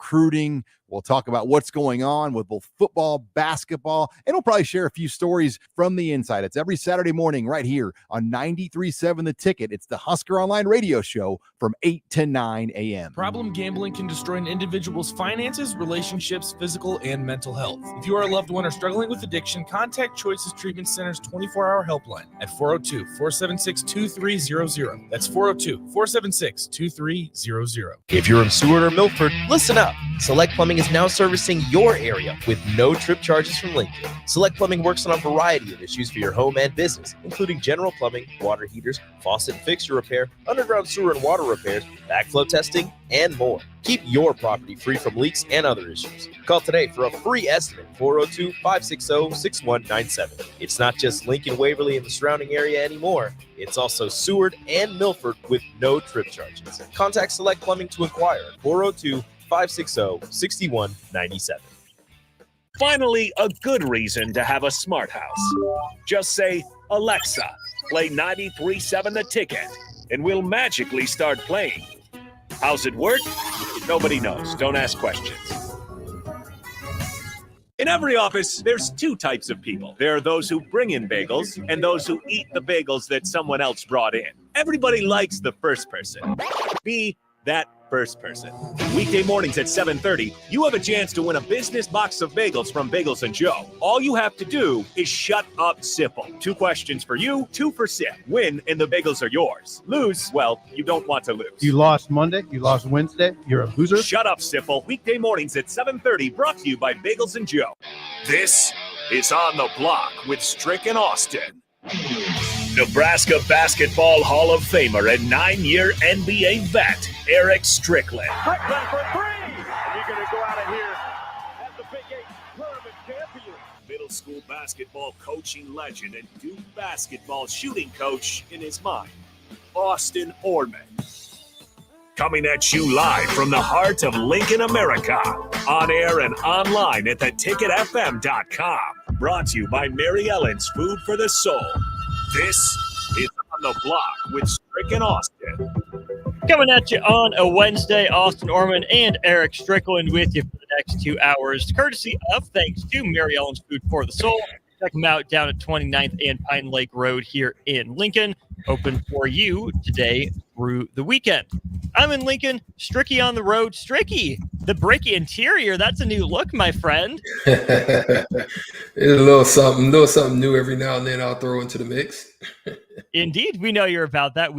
recruiting. We'll talk about what's going on with both football, basketball, and we'll probably share a few stories from the inside. It's every Saturday morning right here on 93.7 The Ticket. It's the Husker Online radio show from 8 to 9 a.m. Problem gambling can destroy an individual's finances, relationships, physical, and mental health. If you are a loved one or struggling with addiction, contact Choices Treatment Center's 24-hour helpline at 402-476-2300. That's 402-476-2300. If you're in Seward or Milford, listen up. Select Plumbing is now servicing your area with no trip charges from Lincoln. Select Plumbing works on a variety of issues for your home and business, including general plumbing, water heaters, faucet and fixture repair, underground sewer and water repairs, backflow testing, and more. Keep your property free from leaks and other issues. Call today for a free estimate, 402-560-6197. It's not just Lincoln, Waverly, and the surrounding area anymore. It's also Seward and Milford with no trip charges. Contact Select Plumbing to inquire at 402-560-6197. Finally, a good reason to have a smart house. Just say, Alexa, play 93.7 The Ticket, and we'll magically start playing. How's it work? Nobody knows. Don't ask questions. In every office, there's two types of people. There are those who bring in bagels and those who eat the bagels that someone else brought in. Everybody likes the first person. Be that first person. Weekday mornings at 7:30, you have a chance to win a business box of bagels from Bagels & Joe. All you have to do is shut up, Sipple. 2 questions for you, 2 for Sip. Win, and the bagels are yours. Lose, well, you don't want to lose. You lost Monday, you lost Wednesday, you're a loser. Shut up, Sipple. Weekday mornings at 7:30, brought to you by Bagels & Joe. This is On the Block with Strick and Austin. Nebraska Basketball Hall of Famer and 9-year NBA vet, Erick Strickland. Strickland for 3! And you're going to go out of here as the Big 8 tournament champion. Middle school basketball coaching legend and Duke basketball shooting coach in his mind, Austin Orman. Coming at you live from the heart of Lincoln, America. On air and online at theticketfm.com. Brought to you by Mary Ellen's Food for the Soul. This is On the Block with Strick and Austin. Coming at you on a Wednesday, Austin Orman and Erick Strickland with you for the next 2 hours, courtesy of thanks to Mary Ellen's Food for the Soul. Check them out down at 29th and Pine Lake Road here in Lincoln. Open for you today through the weekend. I'm in Lincoln, Stricky on the road. Stricky, the bricky interior, that's a new look, my friend. It's a little something new every now and then I'll throw into the mix. Indeed, we know you're about that.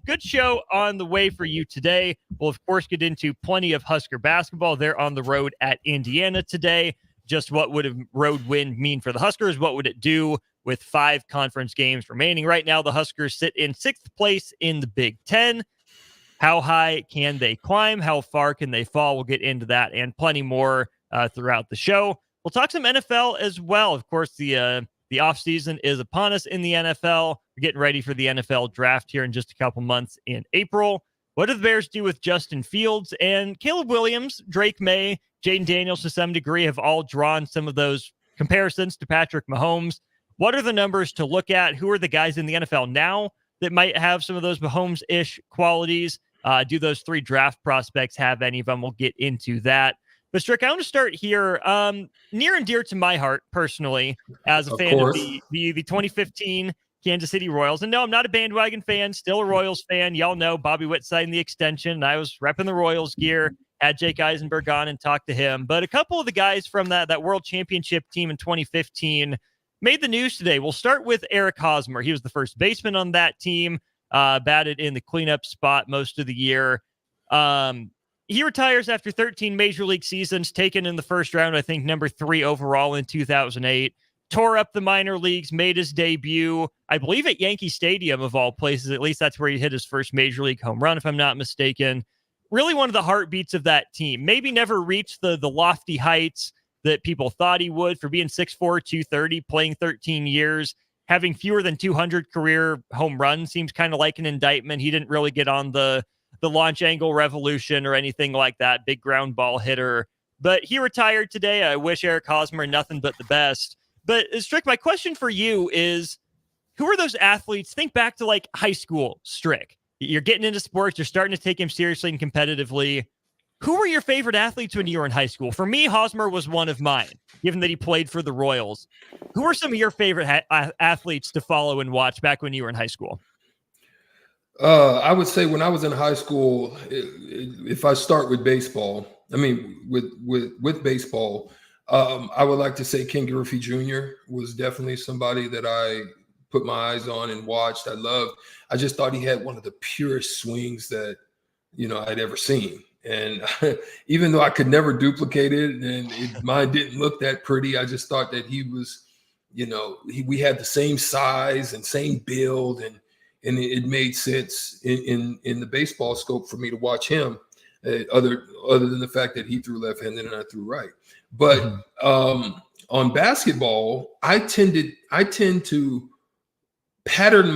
Good show on the way for you today. We'll, of course, get into plenty of Husker basketball. They're on the road at Indiana today. Just what would a road win mean for the Huskers? What would it do with 5 conference games remaining? Right now, the Huskers sit in 6th place in the Big Ten. How high can they climb? How far can they fall? We'll get into that and plenty more throughout the show. We'll talk some NFL as well. Of course, the offseason is upon us in the NFL. We're getting ready for the NFL draft here in just a couple months in April. What do the Bears do with Justin Fields? And Caleb Williams, Drake May, Jaden Daniels to some degree have all drawn some of those comparisons to Patrick Mahomes. What are the numbers to look at? Who are the guys in the NFL now that might have some of those Mahomes-ish qualities? Do those 3 draft prospects have any of them? We'll get into that. But Strick, I want to start here. Near and dear to my heart, personally, as a fan of the 2015 Kansas City Royals. And no, I'm not a bandwagon fan, still a Royals fan. Y'all know Bobby Witt signed the extension. I was repping the Royals gear, had Jake Eisenberg on and talked to him. But a couple of the guys from that World Championship team in 2015 made the news today. We'll start with Eric Hosmer. He was the first baseman on that team, batted in the cleanup spot most of the year. He retires after 13 major league seasons, taken in the first round, I think number 3 overall in 2008. Tore up the minor leagues, made his debut, I believe, at Yankee Stadium, of all places. At least that's where he hit his first major league home run, if I'm not mistaken. Really one of the heartbeats of that team. Maybe never reached the lofty heights that people thought he would for being 6'4", 230, playing 13 years. Having fewer than 200 career home runs seems kind of like an indictment. He didn't really get on the launch angle revolution or anything like that. Big ground ball hitter. But he retired today. I wish Eric Hosmer nothing but the best. But Strick, my question for you is, who are those athletes? Think back to like high school, Strick. You're getting into sports. You're starting to take him seriously and competitively. Who were your favorite athletes when you were in high school? For me, Hosmer was one of mine, given that he played for the Royals. Who were some of your favorite athletes to follow and watch back when you were in high school? I would say when I was in high school, if I start with baseball, with baseball, I would like to say Ken Griffey Jr. was definitely somebody that I put my eyes on and watched. I just thought he had one of the purest swings that, I'd ever seen. And even though I could never duplicate it and mine didn't look that pretty, I just thought that he was, we had the same size and same build, and it made sense in the baseball scope for me to watch him, other than the fact that he threw left-handed and I threw right. But on basketball, I tend to pattern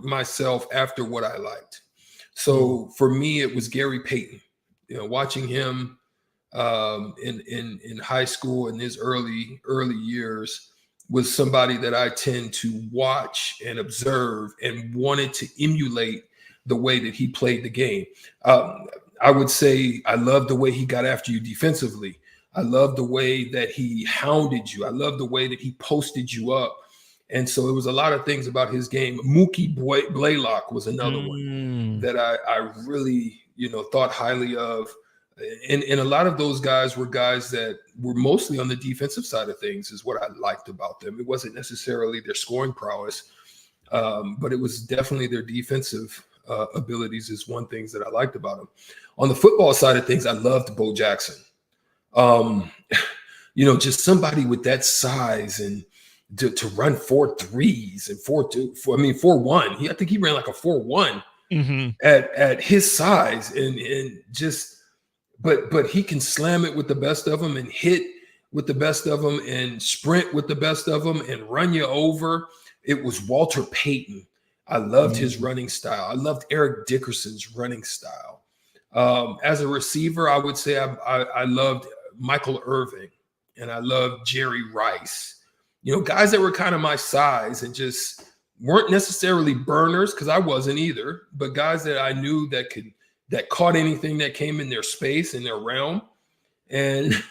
myself after what I liked. So for me, it was Gary Payton. Watching him in high school in his early years was somebody that I tend to watch and observe and wanted to emulate the way that he played the game. I would say I love the way he got after you defensively. I love the way that he hounded you. I love the way that he posted you up. And so it was a lot of things about his game. Mookie Blaylock was another one that I really, thought highly of. And a lot of those guys were guys that were mostly on the defensive side of things is what I liked about them. It wasn't necessarily their scoring prowess, but it was definitely their defensive abilities is one thing that I liked about them. On the football side of things, I loved Bo Jackson. Just somebody with that size and to run 4.3s and 4.1. I think he ran like a 4.1 at his size and just, but he can slam it with the best of them and hit with the best of them and sprint with the best of them and run you over. It was Walter Payton. I loved his running style. I loved Eric Dickerson's running style. As a receiver, I would say I loved Michael Irvin and I loved Jerry Rice. Guys that were kind of my size and just weren't necessarily burners because I wasn't either, but guys that I knew that caught anything that came in their space, in their realm, and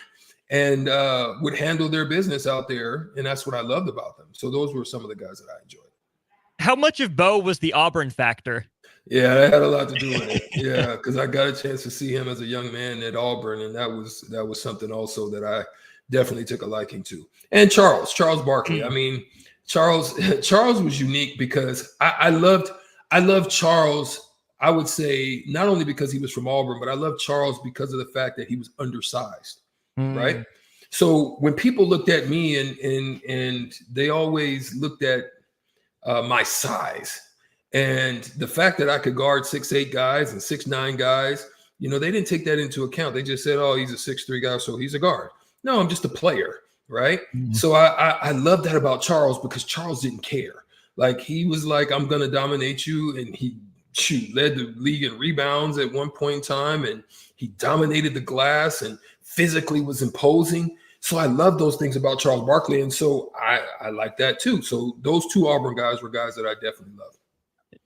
would handle their business out there. And that's what I loved about them. So those were some of the guys that I enjoyed. How much of Bo was the Auburn factor? Yeah, that had a lot to do with it. Yeah, because I got a chance to see him as a young man at Auburn, and that was something also that I definitely took a liking to. And Charles Barkley. I mean, Charles was unique because I loved Charles. I would say not only because he was from Auburn, but I loved Charles because of the fact that he was undersized, right? So when people looked at me and they always looked at my size and the fact that I could guard 6'8" guys and 6'9" guys, they didn't take that into account. They just said, oh, he's a 6'3" guy, so he's a guard. No, I'm just a player, right? So I love that about Charles because Charles didn't care. Like he was like, I'm going to dominate you. And he led the league in rebounds at one point in time. And he dominated the glass and physically was imposing. So I love those things about Charles Barkley. And so I like that too. So those two Auburn guys were guys that I definitely love.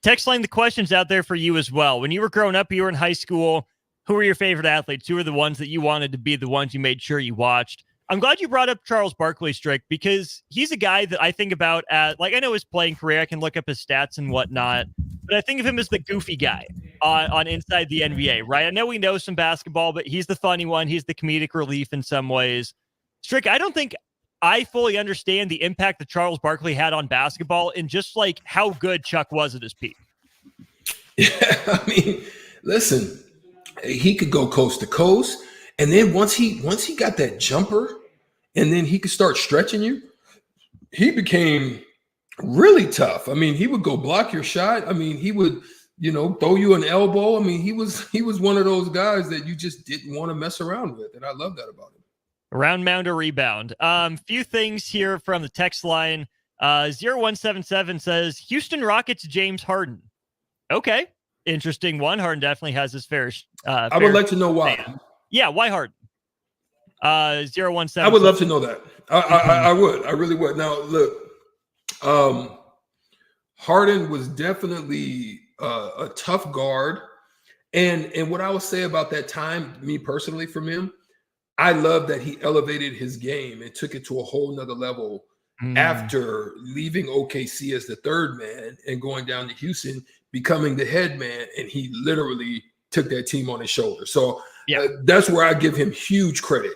Text line the questions out there for you as well. When you were growing up, you were in high school. Who were your favorite athletes? Who were the ones that you wanted to be the ones you made sure you watched? I'm glad you brought up Charles Barkley, Strick, because he's a guy that I think about at, I know his playing career. I can look up his stats and whatnot, but I think of him as the goofy guy on Inside the NBA, right? I know we know some basketball, but he's the funny one. He's the comedic relief in some ways. Strick, I don't think I fully understand the impact that Charles Barkley had on basketball and just how good Chuck was at his peak. Yeah, I mean, listen, he could go coast to coast. And then once he got that jumper and then he could start stretching you, he became really tough. I mean, he would go block your shot. I mean, he would, throw you an elbow. I mean, he was one of those guys that you just didn't want to mess around with. And I love that about him. Round mound or rebound. Few things here from the text line. 0177 says Houston Rockets James Harden. Okay. Interesting one. Harden definitely has his fair. I would like to know why. Fan. Yeah, why Harden? 017. I would love to know that. I would. I really would. Now, look, Harden was definitely a tough guard, And what I will say about that time, me personally, from him, I love that he elevated his game and took it to a whole nother level after leaving OKC as the third man and going down to Houston, becoming the head man, and he literally took that team on his shoulders. So that's where I give him huge credit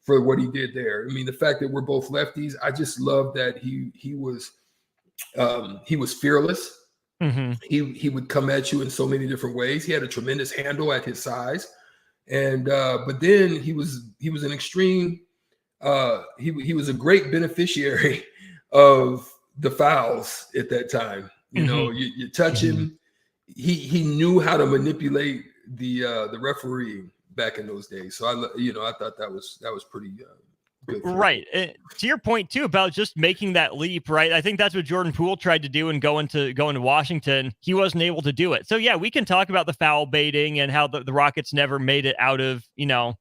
for what he did there. I mean, the fact that we're both lefties, I just love that he was fearless. He would come at you in so many different ways. He had a tremendous handle at his size, and but then he was an extreme. He was a great beneficiary of the fouls at that time. You know, you touch him. He knew how to manipulate the referee back in those days. So I thought that was pretty good. Right. To your point too about just making that leap, right? I think that's what Jordan Poole tried to do and going to Washington. He wasn't able to do it. So yeah, we can talk about the foul baiting and how the Rockets never made it out of, the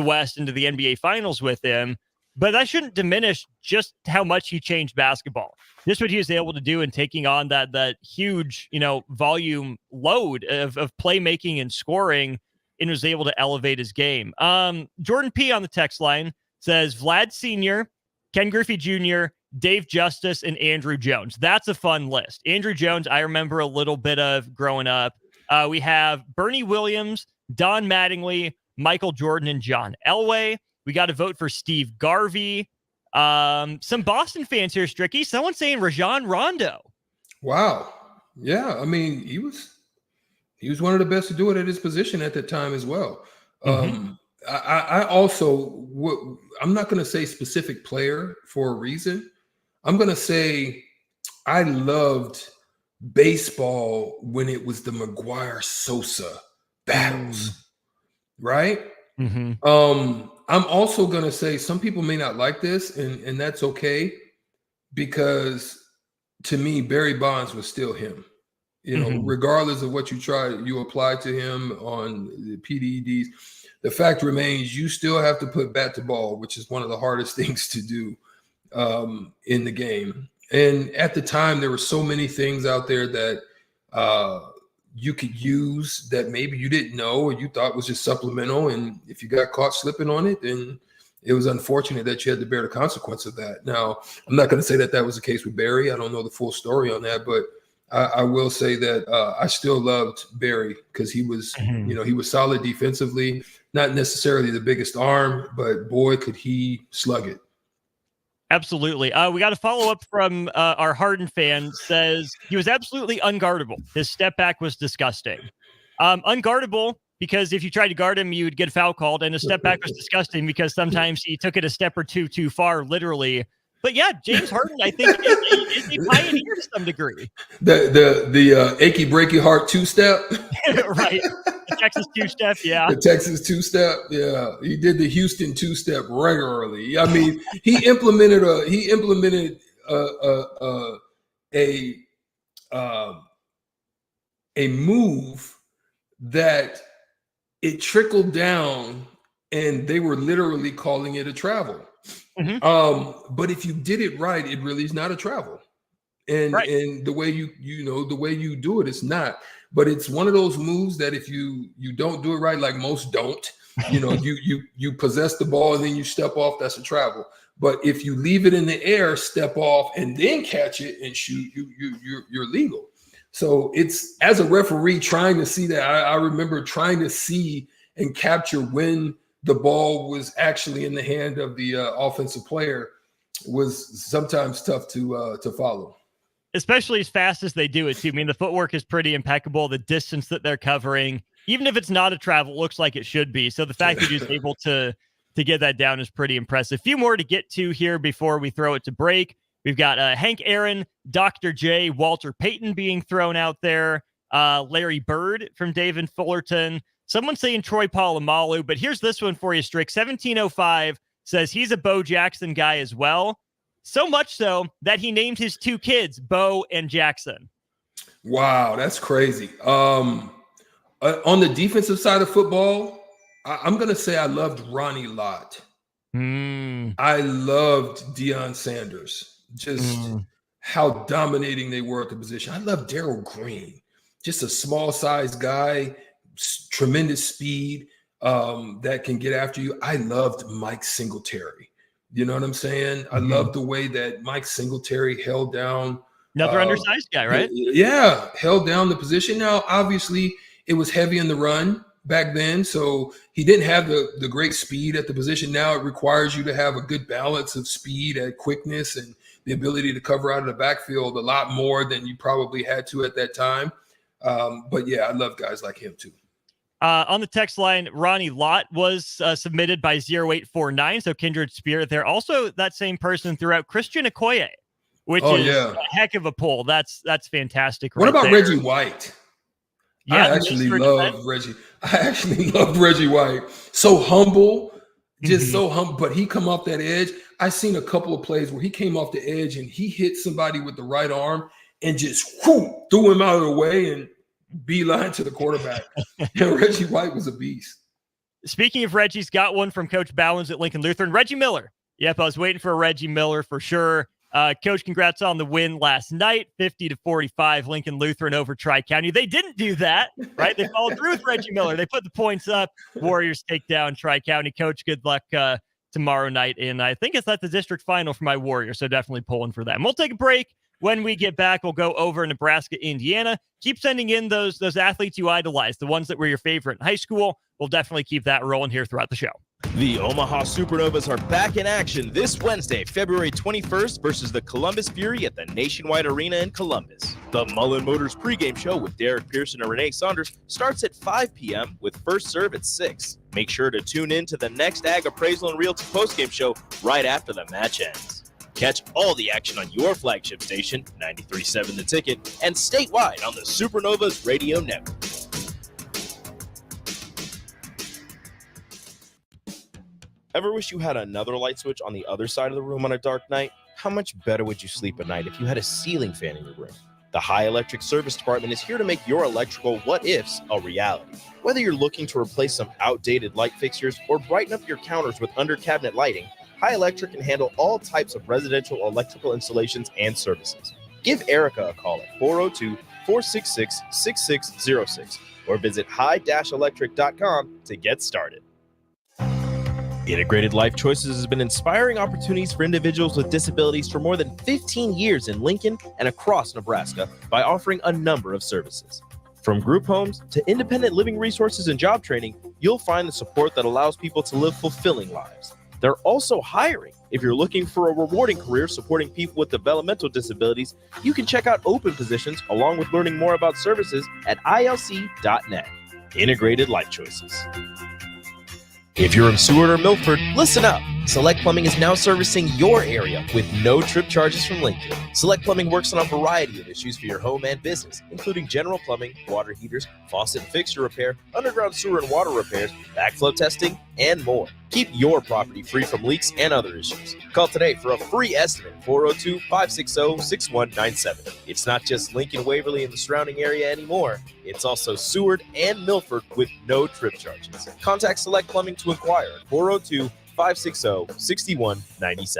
West into the NBA Finals with him. But that shouldn't diminish just how much he changed basketball. Just what he was able to do in taking on that huge, volume load of playmaking and scoring, and was able to elevate his game. Jordan P on the text line says Vlad Sr., Ken Griffey Jr., Dave Justice, and Andrew Jones. That's a fun list. Andrew Jones, I remember a little bit of growing up. We have Bernie Williams, Don Mattingly, Michael Jordan, and John Elway. We got to vote for Steve Garvey. Some Boston fans here, Stricky. Someone saying Rajon Rondo. Wow. Yeah. I mean, he was one of the best to do it at his position at that time as well. I also I'm not going to say specific player for a reason. I'm going to say I loved baseball when it was the McGuire-Sosa battles, right? I'm also going to say some people may not like this, and that's okay, because to me, Barry Bonds was still him. Regardless of what you apply to him on the PEDs, the fact remains you still have to put bat to ball, which is one of the hardest things to do in the game. And at the time, there were so many things out there that you could use that maybe you didn't know or you thought was just supplemental. And if you got caught slipping on it, then it was unfortunate that you had to bear the consequence of that. Now, I'm not going to say that was the case with Barry. I don't know the full story on that, but I will say that I still loved Barry because he was, he was solid defensively, not necessarily the biggest arm, but boy, could he slug it. Absolutely. We got a follow up from our Harden fan. Says he was absolutely unguardable. His step back was disgusting. Unguardable because if you tried to guard him, you would get foul called, and his step back was disgusting because sometimes he took it a step or two too far, literally. But yeah, James Harden, I think, is a pioneer to some degree. The achy breaky heart 2-step, right? The Texas 2-step, yeah. The Texas 2-step, yeah. He did the Houston 2-step regularly. I mean, he implemented a move that it trickled down, and they were literally calling it a travel. But if you did it right, it really is not a travel. And the way the way you do it, it's not. But it's one of those moves that if you don't do it right, like most don't, you possess the ball and then you step off, that's a travel. But if you leave it in the air, step off, and then catch it and shoot, you're legal. So it's, as a referee, trying to see that. I remember trying to see and capture when the ball was actually in the hand of the offensive player was sometimes tough to follow. Especially as fast as they do it too. I mean, the footwork is pretty impeccable. The distance that they're covering, even if it's not a travel, looks like it should be. So the fact that he's able to get that down is pretty impressive. A few more to get to here before we throw it to break. We've got Hank Aaron, Dr. J, Walter Payton being thrown out there, Larry Bird from David Fullerton. Someone saying Troy Polamalu, but here's this one for you, Strick. 1705 says he's a Bo Jackson guy as well. So much so that he named his two kids Bo and Jackson. Wow, that's crazy. On the defensive side of football, I'm going to say I loved Ronnie Lott. I loved Deion Sanders. Just how dominating they were at the position. I love Darryl Green. Just a small-sized guy, tremendous speed that can get after you. I loved Mike Singletary. You know what I'm saying? I loved the way that Mike Singletary held down. Another undersized guy, right? Yeah, held down the position. Now, obviously, it was heavy in the run back then, so he didn't have the great speed at the position. Now it requires you to have a good balance of speed and quickness and the ability to cover out of the backfield a lot more than you probably had to at that time. But yeah, I love guys like him too. On the text line, Ronnie Lott was submitted by 0849, so kindred spirit there. Also, that same person threw out Christian Okoye, which is a heck of a pull. That's fantastic. What about there. Reggie White? Yeah, I actually love Reggie. I actually loved Reggie White. So humble, just so humble. But he come off that edge. I seen a couple of plays where he came off the edge and he hit somebody with the right arm and just threw him out of the way and beeline to the quarterback. Reggie White was a beast. Speaking of Reggie's, got one from Coach Bowens at Lincoln Lutheran. Reggie Miller. Yep, I was waiting for a Reggie Miller for sure. Coach, congrats on the win last night, 50-45, Lincoln Lutheran over Tri-County. They didn't do that, right? They followed through with Reggie Miller. They put the points up. Warriors take down Tri-County. Coach, good luck tomorrow night. And I think it's at the district final for my Warriors, so definitely pulling for them. We'll take a break. When we get back, we'll go over Nebraska, Indiana. Keep sending in those athletes you idolize, the ones that were your favorite in high school. We'll definitely keep that rolling here throughout the show. The Omaha Supernovas are back in action this Wednesday, February 21st versus the Columbus Fury at the Nationwide Arena in Columbus. The Mullen Motors pregame show with Derek Pearson and Renee Saunders starts at 5 p.m. with first serve at 6. Make sure to tune in to the next Ag Appraisal and Realty postgame show right after the match ends. Catch all the action on your flagship station, 93.7 The Ticket, and statewide on the Supernovas Radio Network. Ever wish you had another light switch on the other side of the room on a dark night? How much better would you sleep at night if you had a ceiling fan in your room? The High Electric Service Department is here to make your electrical what-ifs a reality. Whether you're looking to replace some outdated light fixtures or brighten up your counters with under-cabinet lighting, High Electric can handle all types of residential electrical installations and services. Give Erica a call at 402-466-6606 or visit high-electric.com to get started. Integrated Life Choices has been inspiring opportunities for individuals with disabilities for more than 15 years in Lincoln and across Nebraska by offering a number of services. From group homes to independent living resources and job training, you'll find the support that allows people to live fulfilling lives. They're also hiring. If you're looking for a rewarding career supporting people with developmental disabilities, you can check out open positions along with learning more about services at ilc.net. Integrated Life Choices. If you're in Seward or Milford, listen up. Select Plumbing is now servicing your area with no trip charges from Lincoln. Select Plumbing works on a variety of issues for your home and business, including general plumbing, water heaters, faucet and fixture repair, underground sewer and water repairs, backflow testing, and more. Keep your property free from leaks and other issues. Call today for a free estimate, 402-560-6197. It's not just Lincoln, Waverly, and the surrounding area anymore. It's also Seward and Milford with no trip charges. Contact Select Plumbing to inquire at 402-560-6197.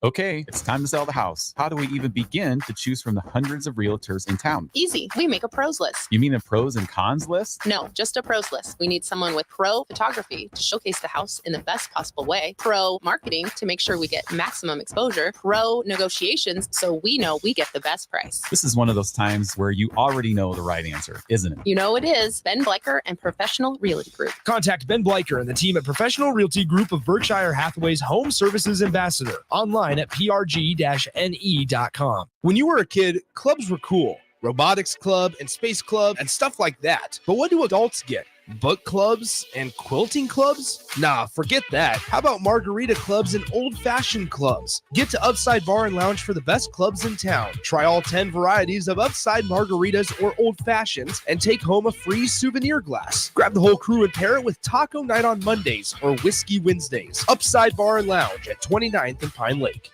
Okay, it's time to sell the house. How do we even begin to choose from the hundreds of realtors in town? Easy. We make a pros list. You mean a pros and cons list? No, just a pros list. We need someone with pro photography to showcase the house in the best possible way, pro marketing to make sure we get maximum exposure, pro negotiations so we know we get the best price. This is one of those times where you already know the right answer, isn't it? You know it is. Ben Bleicher and Professional Realty Group. Contact Ben Bleicher and the team at Professional Realty Group of Berkshire Hathaway's Home Services Ambassador. Online at prg-ne.com. When you were a kid, clubs were cool. Robotics club and space club and stuff like that. But what do adults get? Book clubs and quilting clubs? Nah, forget that. How about margarita clubs and old-fashioned clubs? Get to Upside Bar and Lounge for the best clubs in town. Try all 10 varieties of Upside margaritas or old fashions and take home a free souvenir glass. Grab the whole crew and pair it with taco night on Mondays or whiskey Wednesdays. Upside Bar and Lounge at 29th and Pine Lake.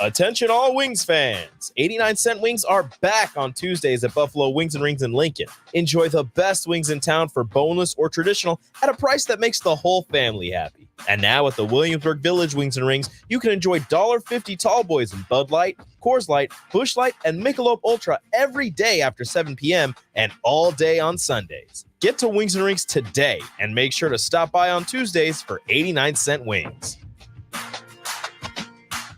Attention all Wings fans. 89-cent wings are back on Tuesdays at Buffalo Wings and Rings in Lincoln. Enjoy the best wings in town for boneless or traditional at a price that makes the whole family happy. And now at the Williamsburg Village Wings and Rings, you can enjoy $1.50 tall boys in Bud Light, Coors Light, Busch Light, and Michelob Ultra every day after 7 p.m. and all day on Sundays. Get to Wings and Rings today and make sure to stop by on Tuesdays for 89-cent wings.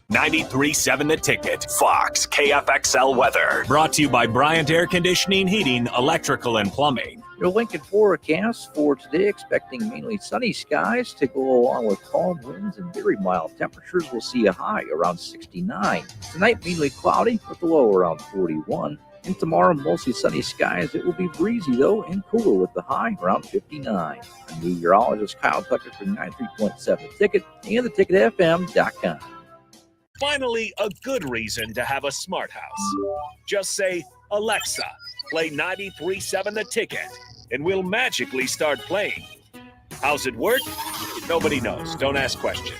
93.7 The Ticket, Fox, KFXL weather. Brought to you by Bryant Air Conditioning, Heating, Electrical, and Plumbing. Your Lincoln forecast for today, expecting mainly sunny skies to go along with calm winds and very mild temperatures. We'll see a high around 69. Tonight, mainly cloudy with a low around 41. And tomorrow, mostly sunny skies. It will be breezy, though, and cooler with the high around 59. I'm meteorologist Kyle Tucker for 93.7 Ticket and theticketfm.com. Finally, a good reason to have a smart house. Just say, Alexa, play 93.7 The Ticket, and we'll magically start playing. How's it work? Nobody knows. Don't ask questions.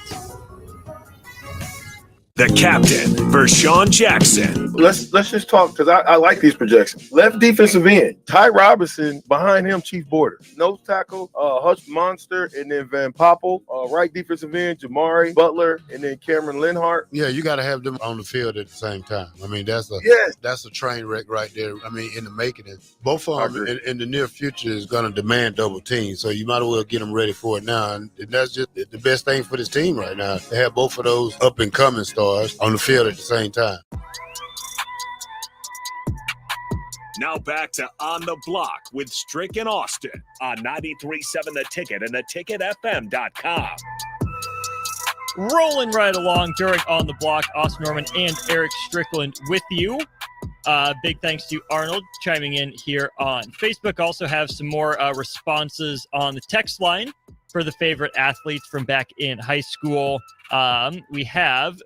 The captain, Vershawn Jackson. Let's just talk, because I like these projections. Left defensive end, Ty Robinson. Behind him, Chief Border. Nose tackle, Hush Monster, and then Van Poppel. Right defensive end, Jamari Butler, and then Cameron Linhart. Yeah, you got to have them on the field at the same time. I mean, that's a train wreck right there. I mean, in the making. And both of them in the near future is going to demand double teams, so you might as well get them ready for it now. And that's just the best thing for this team right now, to have both of those up-and-coming stars on the field at the same time. Now back to On the Block with Strick and Austin on 93.7 The Ticket and theticketfm.com. Rolling right along during On the Block, Austin Norman and Erick Strickland with you. Big thanks to Arnold chiming in here on Facebook. Also have some more responses on the text line for the favorite athletes from back in high school. We have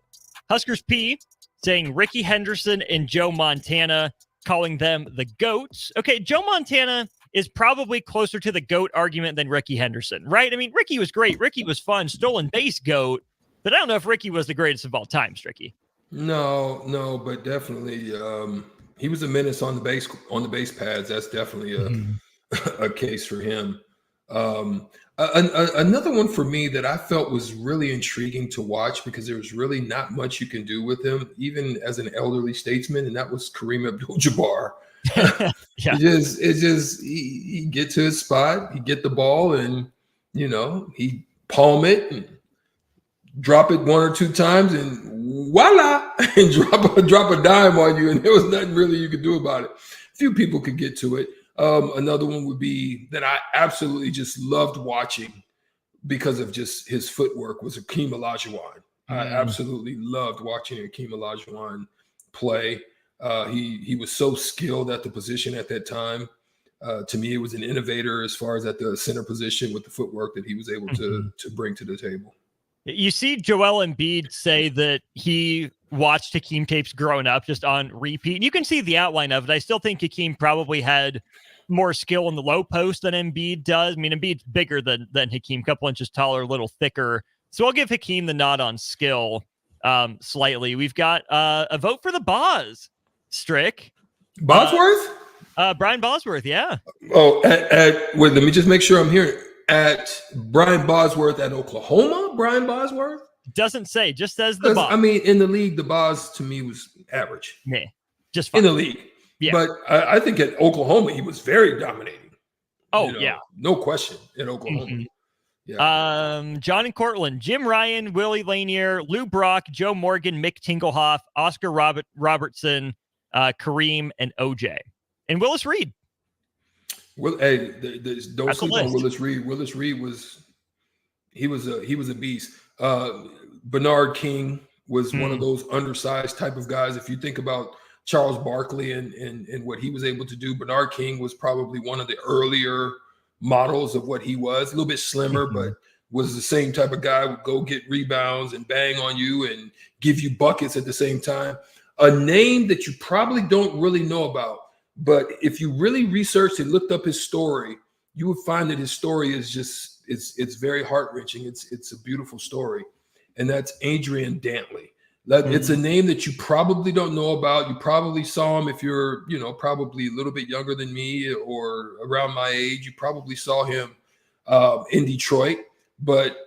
Huskers P saying Ricky Henderson and Joe Montana, calling them the GOATs. Okay, Joe Montana is probably closer to the GOAT argument than Ricky Henderson, right? I mean, Ricky was great. Ricky was fun. Stolen base GOAT. But I don't know if Ricky was the greatest of all time, Stricky. No, but definitely he was a menace on the base pads. That's definitely a case for him. Another one for me that I felt was really intriguing to watch, because there was really not much you can do with him, even as an elderly statesman, and that was Kareem Abdul-Jabbar. Yeah. He get to his spot, he get the ball, and he palm it and drop it one or two times, and voila, and drop a dime on you, and there was nothing really you could do about it. Few people could get to it. Another one would be that I absolutely just loved watching because of just his footwork was Akeem Olajuwon. I absolutely loved watching Akeem Olajuwon play. He was so skilled at the position at that time. To me, it was an innovator as far as at the center position with the footwork that he was able to bring to the table. You see Joel Embiid say that he watched Hakeem tapes growing up just on repeat. And you can see the outline of it. I still think Hakeem probably had more skill in the low post than Embiid does. I mean, Embiid's bigger than Hakeem, a couple inches taller, a little thicker. So I'll give Hakeem the nod on skill slightly. We've got a vote for the Boz, Strick. Bosworth? Brian Bosworth, yeah. Oh, wait, let me just make sure I'm hearing. At Brian Bosworth at Oklahoma, Brian Bosworth? Doesn't say, just says the Boz. I mean, in the league, the Boz to me was average. Yeah, just fine. In the league. Yeah. But I think at Oklahoma, he was very dominating. Oh, yeah. No question in Oklahoma. Yeah. John and Cortland, Jim Ryan, Willie Lanier, Lou Brock, Joe Morgan, Mick Tingelhoff, Oscar Robertson, Kareem, and OJ. And Willis Reed. Well, hey, don't sleep on Willis Reed. Willis Reed was a beast. Bernard King was one of those undersized type of guys. If you think about Charles Barkley and what he was able to do, Bernard King was probably one of the earlier models of what he was. A little bit slimmer, but was the same type of guy, would go get rebounds and bang on you and give you buckets at the same time. A name that you probably don't really know about, but if you really researched and looked up his story, you would find that his story is just it's very heart-wrenching. It's a beautiful story, and that's Adrian Dantley. It's a name that you probably don't know about. You probably saw him if you're probably a little bit younger than me or around my age. You probably saw him in Detroit, but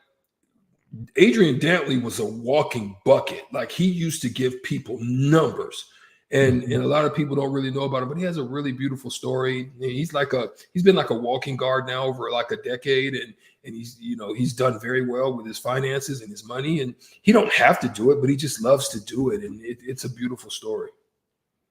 Adrian Dantley was a walking bucket. Like, he used to give people numbers. And a lot of people don't really know about him, but he has a really beautiful story. He's been like a walking guard now over like a decade, and he's done very well with his finances and his money, and he don't have to do it, but he just loves to do it, and it's a beautiful story.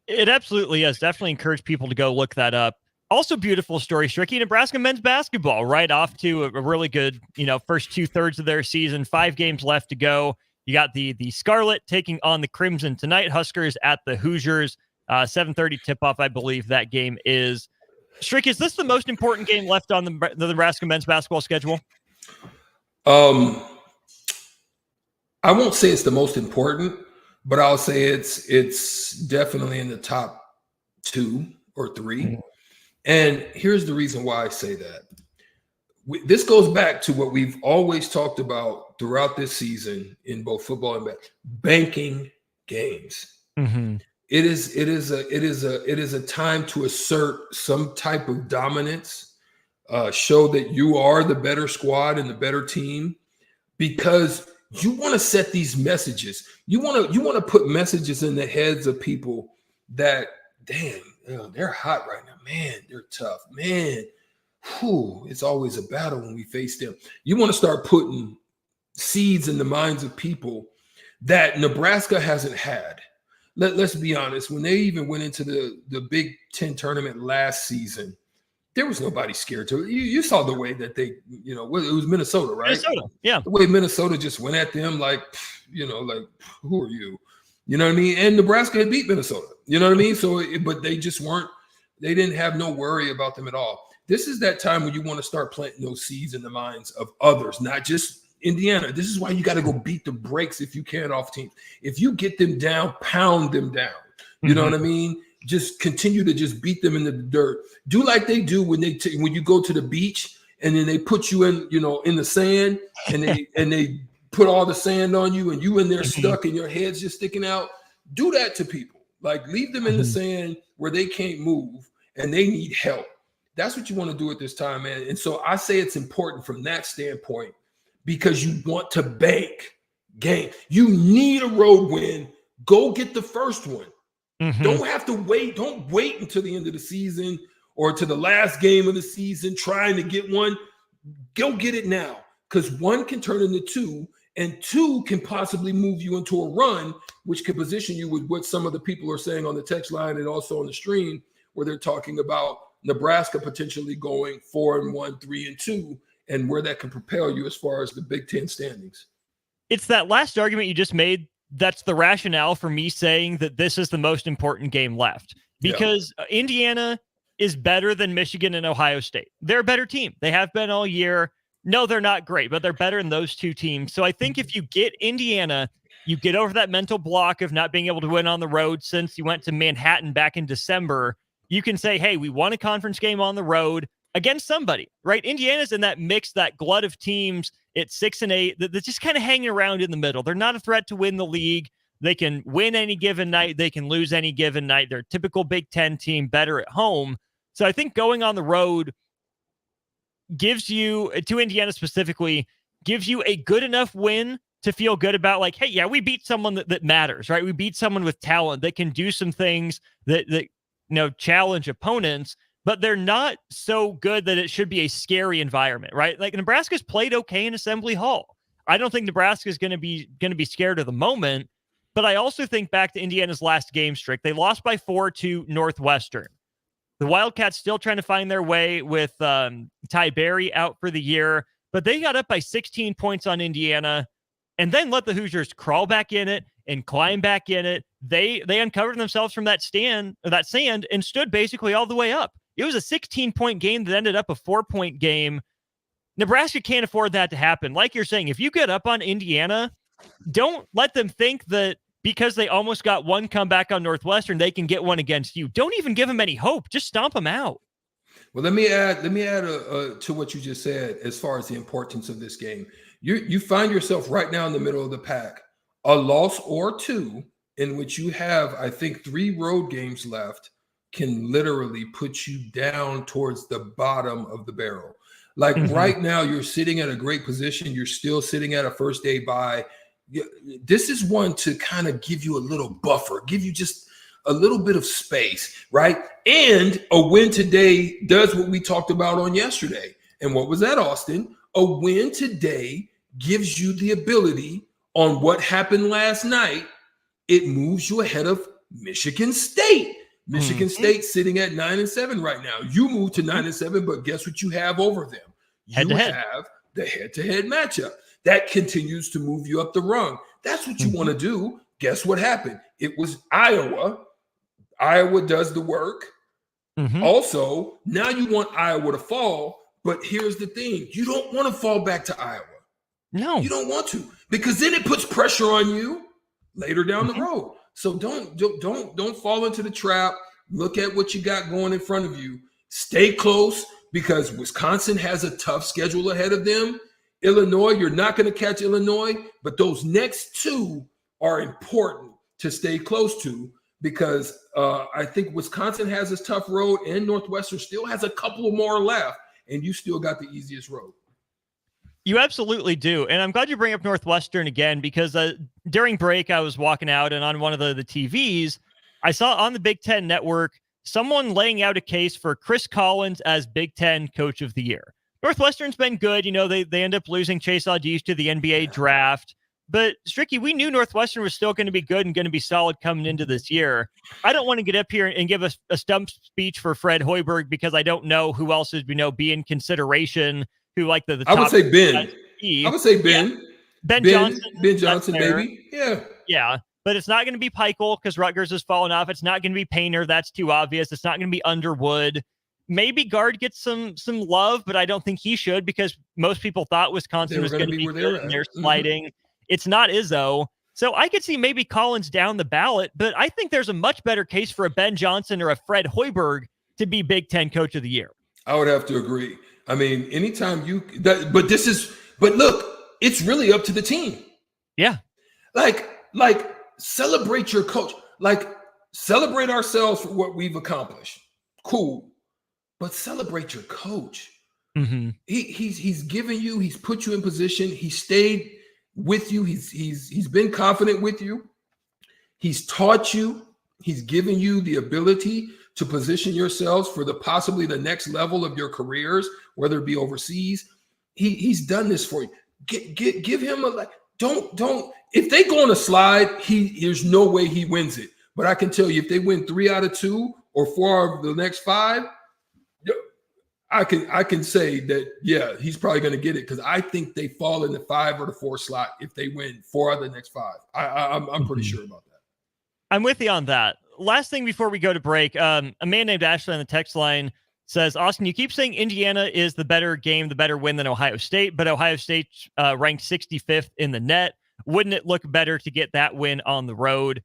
It absolutely is. Definitely encourage people to go look that up. Also, beautiful story, Stricky. Nebraska men's basketball right off to a really good, first 2/3 of their season. 5 games left to go. You got the Scarlet taking on the Crimson tonight. Huskers at the Hoosiers. 7:30 tip-off, I believe that game is. Strick, is this the most important game left on the Nebraska men's basketball schedule? I won't say it's the most important, but I'll say it's definitely in the top 2 or 3. And here's the reason why I say that. This goes back to what we've always talked about throughout this season in both football and basketball: banking games. Mm-hmm. It is a time to assert some type of dominance, show that you are the better squad and the better team, because you want to set these messages. You want to put messages in the heads of people that, damn, they're hot right now. Man, they're tough. Man, it's always a battle when we face them. You want to start putting seeds in the minds of people that Nebraska hasn't had. Let's be honest. When they even went into the Big Ten tournament last season, there was nobody scared to it. You saw the way that they, it was Minnesota, right? Minnesota, yeah. The way Minnesota just went at them like, who are you? You know what I mean? And Nebraska had beat Minnesota. You know what I mean? So, but they just weren't. They didn't have no worry about them at all. This is that time when you want to start planting those seeds in the minds of others, not just Indiana. This is why you got to go beat the brakes if you can off teams. If you get them down, pound them down. You know what I mean? Just continue to just beat them into the dirt. Do like they do when when you go to the beach and then they put you in, in the sand and they put all the sand on you and you in there stuck and your head's just sticking out. Do that to people. Like, leave them in the sand where they can't move and they need help. That's what you want to do at this time, man. And so I say it's important from that standpoint, because you want to bank game. You need a road win. Go get the first one. Don't have to wait. Don't wait until the end of the season or to the last game of the season trying to get one. Go get it now, because 1 can turn into 2, and 2 can possibly move you into a run, which can position you with what some of the people are saying on the text line and also on the stream, where they're talking about Nebraska potentially going 4-1, 3-2, and where that can propel you as far as the Big Ten standings. It's that last argument you just made that's the rationale for me saying that this is the most important game left, because Indiana is better than Michigan and Ohio State. They're a better team. They have been all year. No, they're not great, but they're better than those 2 teams. So I think if you get Indiana, you get over that mental block of not being able to win on the road since you went to Manhattan back in December. You can say, hey, we won a conference game on the road against somebody, right? Indiana's in that mix, that glut of teams at 6-8 that's just kind of hanging around in the middle. They're not a threat to win the league. They can win any given night. They can lose any given night. They're a typical Big Ten team, better at home. So I think going on the road gives you, to Indiana specifically, gives you a good enough win to feel good about, like, hey, yeah, we beat someone that matters, right? We beat someone with talent that can do some things that challenge opponents, but they're not so good that it should be a scary environment, right? Like, Nebraska's played okay in Assembly Hall. I don't think Nebraska's going to be scared of the moment, but I also think back to Indiana's last game streak. They lost by 4 to Northwestern. The Wildcats still trying to find their way with Ty Berry out for the year, but they got up by 16 points on Indiana and then let the Hoosiers crawl back in it and climb back in it. They uncovered themselves from that sand and stood basically all the way up. It was a 16-point game that ended up a 4-point game. Nebraska can't afford that to happen. Like you're saying, if you get up on Indiana, don't let them think that because they almost got one comeback on Northwestern, they can get one against you. Don't even give them any hope. Just stomp them out. Well, let me add to what you just said as far as the importance of this game. You find yourself right now in the middle of the pack, a loss or 2 in which you have, I think, 3 road games left can literally put you down towards the bottom of the barrel. Like Mhm. right now, you're sitting at a great position. You're still sitting at a first day bye. This is one to kind of give you a little buffer, give you just a little bit of space, right? And a win today does what we talked about on yesterday. And what was that, Austin? A win today gives you the ability on what happened last night. It moves you ahead of Michigan State. Michigan State sitting at 9-7 right now. You move to 9-7, but guess what you have over them? You have the head-to-head matchup. That continues to move you up the rung. That's what you want to do. Guess what happened? It was Iowa. Iowa does the work. Also, now you want Iowa to fall, but here's the thing. You don't want to fall back to Iowa. No. You don't want to, because then it puts pressure on you later down the road. So don't fall into the trap. Look at what you got going in front of you. Stay close, because Wisconsin has a tough schedule ahead of them. Illinois, you're not going to catch Illinois, but those next two are important to stay close to, because I think Wisconsin has this tough road and Northwestern still has a couple more left, and you still got the easiest road. You absolutely do. And I'm glad you bring up Northwestern again, because during break, I was walking out, and on one of the TVs, I saw on the Big Ten Network someone laying out a case for Chris Collins as Big Ten Coach of the Year. Northwestern's been good. You know, they end up losing Chase Audige to the NBA draft. But, Stricky, we knew Northwestern was still going to be good and going to be solid coming into this year. I don't want to get up here and give a stump speech for Fred Hoiberg, because I don't know who else is, be in consideration, who like the top. I would say Ben. I would say Ben. Yeah. Ben Johnson. Ben Johnson, maybe. Yeah. Yeah. But it's not going to be Peichel, because Rutgers has fallen off. It's not going to be Painter. That's too obvious. It's not going to be Underwood. Maybe Guard gets some love, but I don't think he should, because most people thought Wisconsin was going to be good, and they're sliding. It's not Izzo. So I could see maybe Collins down the ballot, but I think there's a much better case for a Ben Johnson or a Fred Hoiberg to be Big Ten Coach of the Year. I would have to agree. I mean, anytime but look, it's really up to the team. Yeah. Like celebrate your coach. Like, celebrate ourselves for what we've accomplished. Cool. But celebrate your coach. He's given you, he's put you in position. He stayed with you. He's been confident with you. He's taught you. He's given you the ability to position yourselves for possibly the next level of your careers, whether it be overseas. He's done this for you. Give him don't. If they go on a slide, there's no way he wins it. But I can tell you, if they win 3 out of 2 or 4 of the next 5, I can say that, yeah, he's probably going to get it, because I think they fall in the 5 or the 4 slot if they win 4 out of the next 5. I'm pretty sure about that. I'm with you on that. Last thing before we go to break, a man named Ashley on the text line says, Austin, you keep saying Indiana is the better game, the better win than Ohio State, but Ohio State ranked 65th in the net. Wouldn't it look better to get that win on the road?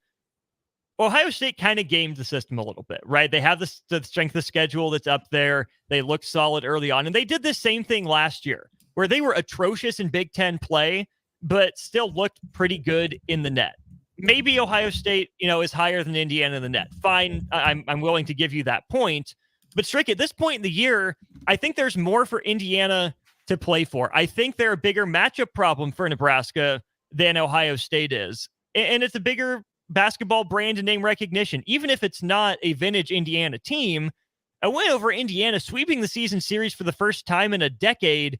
Ohio State kind of gamed the system a little bit, right? They have the strength of schedule that's up there. They look solid early on. And they did the same thing last year, where they were atrocious in Big Ten play, but still looked pretty good in the net. Maybe Ohio State, is higher than Indiana in the net. Fine. I'm willing to give you that point. But Strick, at this point in the year, I think there's more for Indiana to play for. I think they're a bigger matchup problem for Nebraska than Ohio State is. And it's a bigger basketball brand and name recognition. Even if it's not a vintage Indiana team, a win over Indiana, sweeping the season series for the first time in a decade,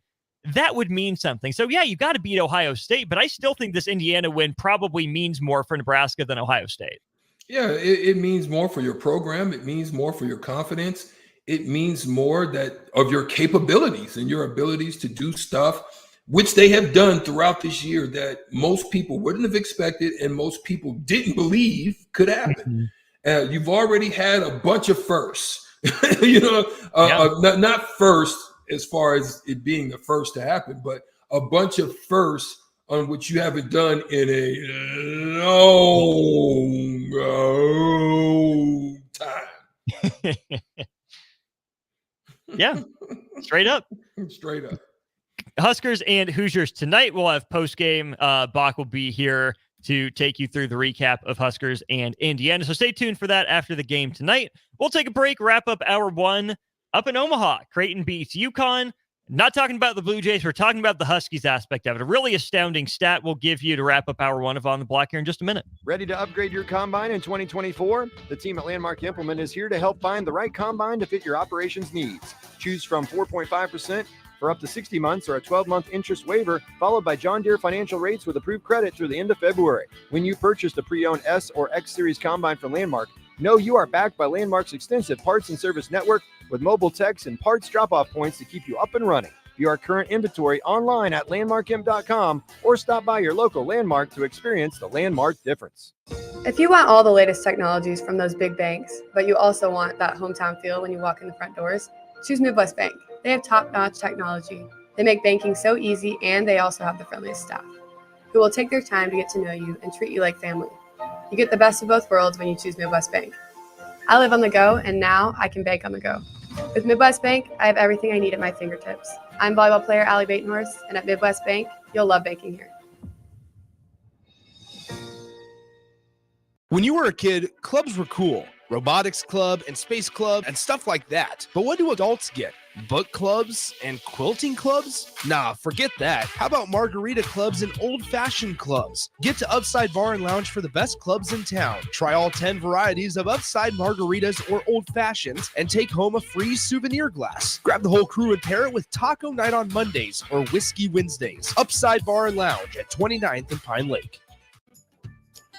that would mean something. So yeah, you got to beat Ohio State, but I still think this Indiana win probably means more for Nebraska than Ohio State. Yeah, it means more for your program. It means more for your confidence. It means more of your capabilities and your abilities to do stuff, which they have done throughout this year that most people wouldn't have expected and most people didn't believe could happen. You've already had a bunch of firsts, not first as far as it being the first to happen, but a bunch of firsts on which you haven't done in a long time. Yeah, straight up. Straight up. Huskers and Hoosiers tonight. We'll have post-game. Bach will be here to take you through the recap of Huskers and Indiana. So stay tuned for that after the game tonight. We'll take a break, wrap up hour 1 up in Omaha. Creighton beats UConn. Not talking about the Blue Jays. We're talking about the Huskies aspect of it. A really astounding stat we'll give you to wrap up hour one of On the Block here in just a minute. Ready to upgrade your combine in 2024? The team at Landmark Implement is here to help find the right combine to fit your operations needs. Choose from 4.5% for up to 60 months or a 12-month interest waiver, followed by John Deere financial rates with approved credit through the end of February. When you purchase the pre-owned S or X Series combine from Landmark, know you are backed by Landmark's extensive parts and service network with mobile techs and parts drop-off points to keep you up and running. View our current inventory online at landmarkimp.com or stop by your local Landmark to experience the Landmark difference. If you want all the latest technologies from those big banks, but you also want that hometown feel when you walk in the front doors, choose Midwest Bank. They have top-notch technology. They make banking so easy, and they also have the friendliest staff who will take their time to get to know you and treat you like family. You get the best of both worlds when you choose Midwest Bank. I live on the go, and now I can bank on the go. With Midwest Bank, I have everything I need at my fingertips. I'm volleyball player Allie Batenhorst, and at Midwest Bank, you'll love banking here. When you were a kid, clubs were cool. Robotics club and space club and stuff like that. But what do adults get? Book clubs and quilting clubs? Nah, forget that. How about margarita clubs and old-fashioned clubs? Get to Upside Bar and Lounge for the best clubs in town. Try all 10 varieties of Upside margaritas or old fashions and take home a free souvenir glass. Grab the whole crew and pair it with taco night on Mondays or whiskey Wednesdays. Upside Bar and Lounge at 29th and Pine Lake.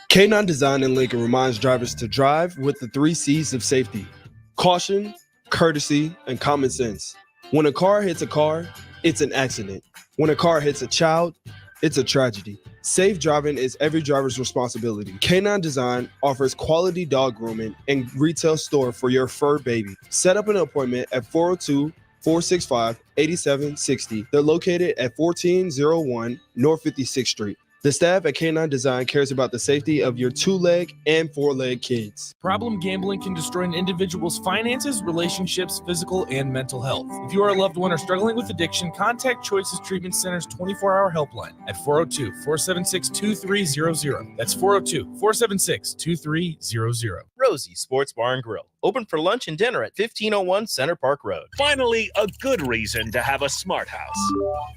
K9 Design in Lincoln reminds drivers to drive with the 3 C's of safety: caution, courtesy, and common sense. When a car hits a car, it's an accident. When a car hits a child, it's a tragedy. Safe driving is every driver's responsibility. K9 Design offers quality dog grooming and retail store for your fur baby. Set up an appointment at 402-465-8760. They're located at 1401 North 56th Street. The staff at K9 Design cares about the safety of your 2-leg and 4-leg kids. Problem gambling can destroy an individual's finances, relationships, physical, and mental health. If you are a loved one or struggling with addiction, contact Choices Treatment Center's 24-hour helpline at 402-476-2300. That's 402-476-2300. Rosie's Sports Bar and Grill, open for lunch and dinner at 1501 Center Park Road. Finally, a good reason to have a smart house.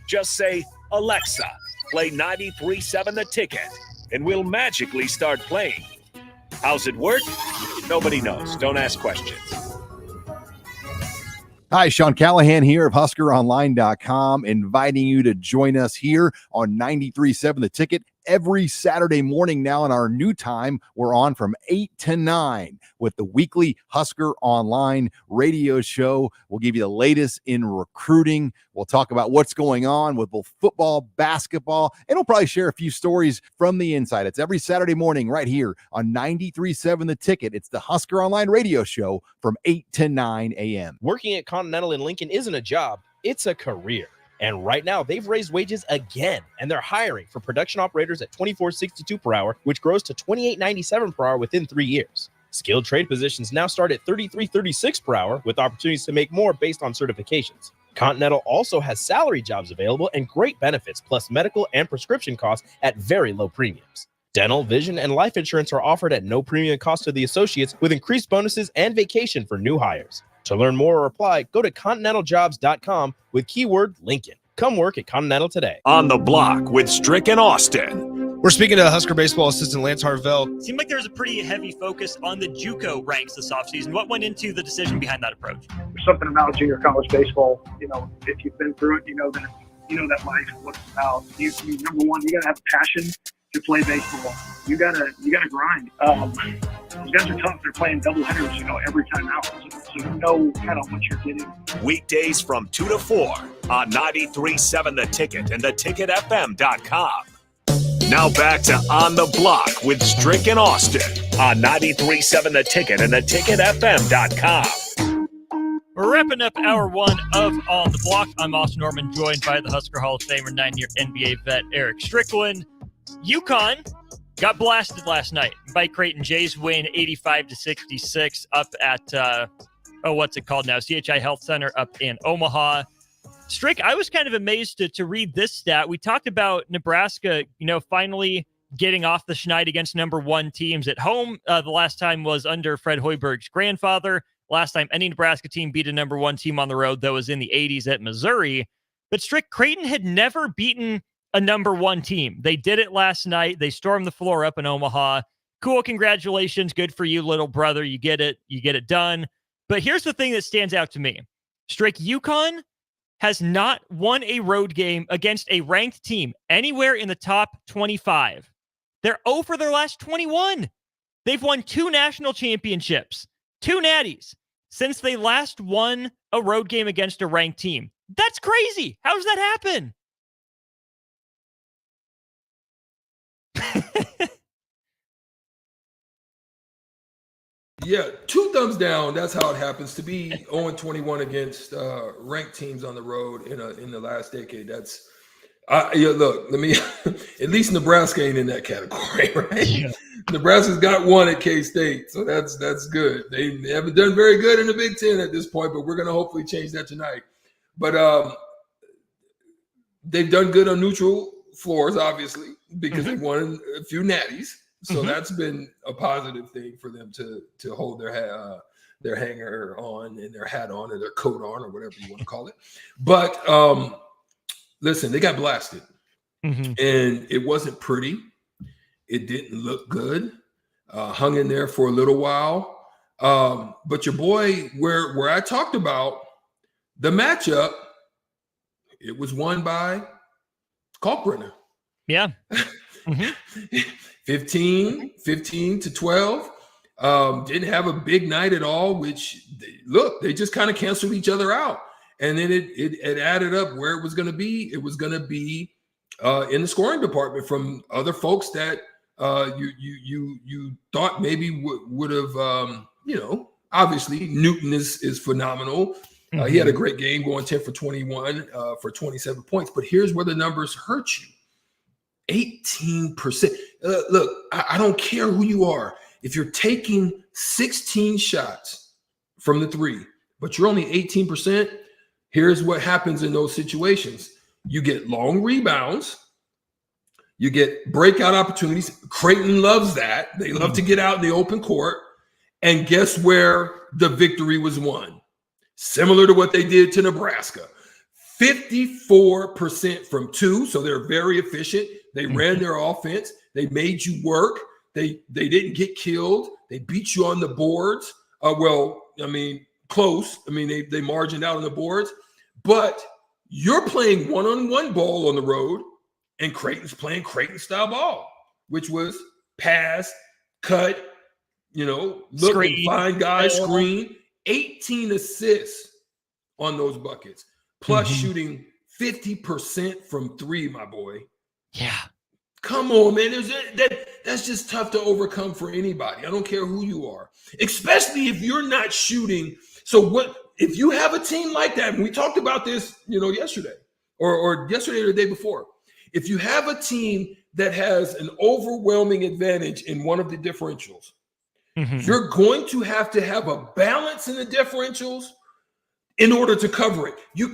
Just say, Alexa, play 93.7 The Ticket, and we'll magically start playing. How's it work? Nobody knows. Don't ask questions. Hi, Sean Callahan here of HuskerOnline.com, inviting you to join us here on 93.7 The Ticket every Saturday morning now. In our new time, we're on from 8 to 9 with the weekly Husker Online radio show. We'll give you the latest in recruiting. We'll talk about what's going on with both football, basketball, and we'll probably share a few stories from the inside. It's every Saturday morning right here on 93.7 The Ticket. It's the Husker Online radio show from 8 to 9 a.m. Working at Continental in Lincoln isn't a job, it's a career. And right now, they've raised wages again, and they're hiring for production operators at $24.62 per hour, which grows to $28.97 per hour within 3 years. Skilled trade positions now start at $33.36 per hour, with opportunities to make more based on certifications. Continental also has salary jobs available and great benefits, plus medical and prescription costs at very low premiums. Dental, vision, and life insurance are offered at no premium cost to the associates, with increased bonuses and vacation for new hires. To learn more or apply, go to continentaljobs.com with keyword Lincoln. Come work at Continental today. On the Block with Strick and Austin. We're speaking to Husker baseball assistant Lance Harvell. Seemed like there was a pretty heavy focus on the JUCO ranks this offseason. What went into the decision behind that approach? There's something about junior college baseball. You know, if you've been through it, you know that life, what it's about. You number one, you gotta have a passion to play baseball. You gotta grind. These guys are tough. They're playing doubleheaders, every time out. So you know kind of what you're getting. Weekdays from 2 to 4 on 93.7 The Ticket and theticketfm.com. Now back to On the Block with Strick and Austin on 93.7 The Ticket and theticketfm.com. We're wrapping up hour one of On the Block. I'm Austin Norman, joined by the Husker Hall of Famer, 9-year NBA vet Erick Strickland. UConn got blasted last night by Creighton. Jays win 85-66 up at, what's it called now? CHI Health Center up in Omaha. Strick, I was kind of amazed to read this stat. We talked about Nebraska, finally getting off the schneid against number one teams at home. The last time was under Fred Hoiberg's grandfather. Last time any Nebraska team beat a number one team on the road, though, was in the 80s at Missouri. But Strick, Creighton had never beaten a number one team. They did it last night. They stormed the floor up in Omaha. Cool. Congratulations. Good for you, little brother. You get it. You get it done. But here's the thing that stands out to me. Strick, UConn has not won a road game against a ranked team anywhere in the top 25. They're 0 for their last 21. They've won 2 national championships, 2 natties, since they last won a road game against a ranked team. That's crazy. How does that happen? Yeah, 2 thumbs down. That's how it happens to be 0-21 against ranked teams on the road in the last decade. That's look. Let me. At least Nebraska ain't in that category, right? Yeah. Nebraska's got 1 at K-State, so that's good. They haven't done very good in the Big Ten at this point, but we're going to hopefully change that tonight. But they've done good on neutral floors, obviously, because they've won a few natties. So that's been a positive thing for them to hold their hanger on and their hat on or their coat on or whatever you want to call it. But listen, they got blasted, and it wasn't pretty. It didn't look good. Hung in there for a little while. But your boy, where I talked about the matchup, it was won by Kalkbrenner. Yeah. 15 to 12. Didn't have a big night at all, which they just kind of canceled each other out. And then it added up where it was going to be. It was going to be in the scoring department from other folks that you thought maybe would have, obviously Newton is phenomenal. He had a great game going 10 for 21 for 27 points. But here's where the numbers hurt you. 18%. Look, I don't care who you are. If you're taking 16 shots from the 3, but you're only 18%, here's what happens in those situations. You get long rebounds. You get breakout opportunities. Creighton loves that. They love to get out in the open court. And guess where the victory was won? Similar to what they did to Nebraska. 54% from 2, so they're very efficient. They ran their offense. They made you work. They didn't get killed. They beat you on the boards. Close. They margined out on the boards. But you're playing one-on-one ball on the road, and Creighton's playing Creighton-style ball, which was pass, cut, look and find guys, screen. 18 assists on those buckets, plus shooting 50% from 3, my boy. Yeah. Come on, man. That's just tough to overcome for anybody. I don't care who you are, especially if you're not shooting. So what if you have a team like that? And we talked about this, yesterday or yesterday or the day before. If you have a team that has an overwhelming advantage in one of the differentials, you're going to have a balance in the differentials in order to cover it. You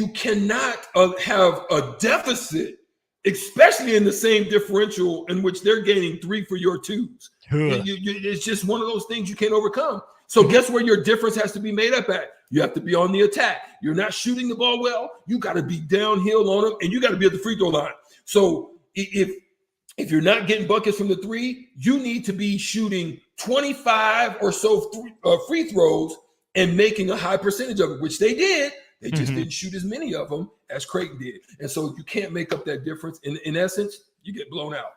cannot have a deficit, especially in the same differential in which they're gaining 3 for your 2s. It's just one of those things you can't overcome. So guess where your difference has to be made up at? You have to be on the attack. You're not shooting the ball well. You got to be downhill on them, and you got to be at the free throw line. So if you're not getting buckets from the 3, you need to be shooting 25 or so free throws and making a high percentage of it, which they did. They just didn't shoot as many of them as Creighton did. And so you can't make up that difference. In essence, you get blown out.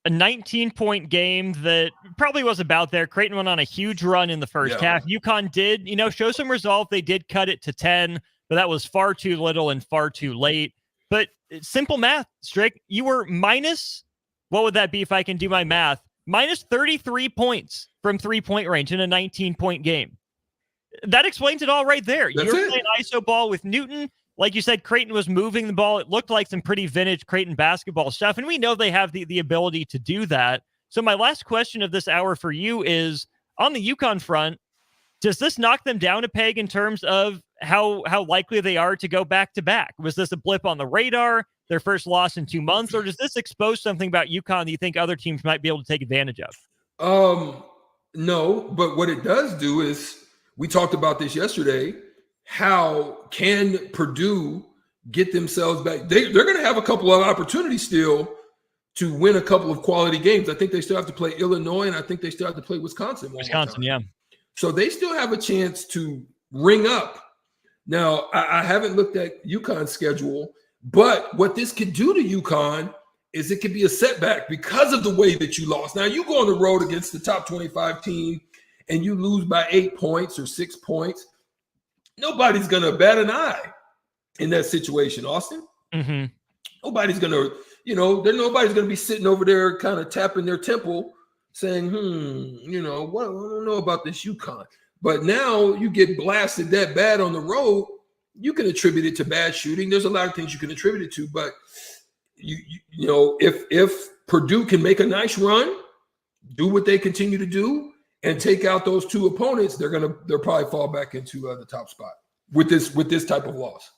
A 19-point game that probably was about there. Creighton went on a huge run in the first half. UConn did, show some resolve. They did cut it to 10, but that was far too little and far too late. But simple math, Strick, you were minus, what would that be if I can do my math? Minus 33 points from 3-point range in a 19-point game. That explains it all right there. You're playing ISO ball with Newton. Like you said, Creighton was moving the ball. It looked like some pretty vintage Creighton basketball stuff, and we know they have the ability to do that. So my last question of this hour for you is, on the UConn front, does this knock them down a peg in terms of how likely they are to go back-to-back? Was this a blip on the radar, their first loss in 2 months, or does this expose something about UConn that you think other teams might be able to take advantage of? No, but what it does do is, we talked about this yesterday, how can Purdue get themselves back. They're going to have a couple of opportunities still to win a couple of quality games. I think they still have to play Illinois, and I think they still have to play Wisconsin. Yeah. So they still have a chance to ring up. Now, I haven't looked at UConn's schedule, but what this could do to UConn is it could be a setback because of the way that you lost. Now, you go on the road against the top 25 team and you lose by 8 points or 6 points. Nobody's going to bat an eye in that situation, Austin. Mm-hmm. Nobody's going to, nobody's going to be sitting over there kind of tapping their temple saying, I don't know about this UConn. But now you get blasted that bad on the road, you can attribute it to bad shooting. There's a lot of things you can attribute it to, but if Purdue can make a nice run, do what they continue to do, and take out those two opponents, they'll probably fall back into the top spot with this type of loss.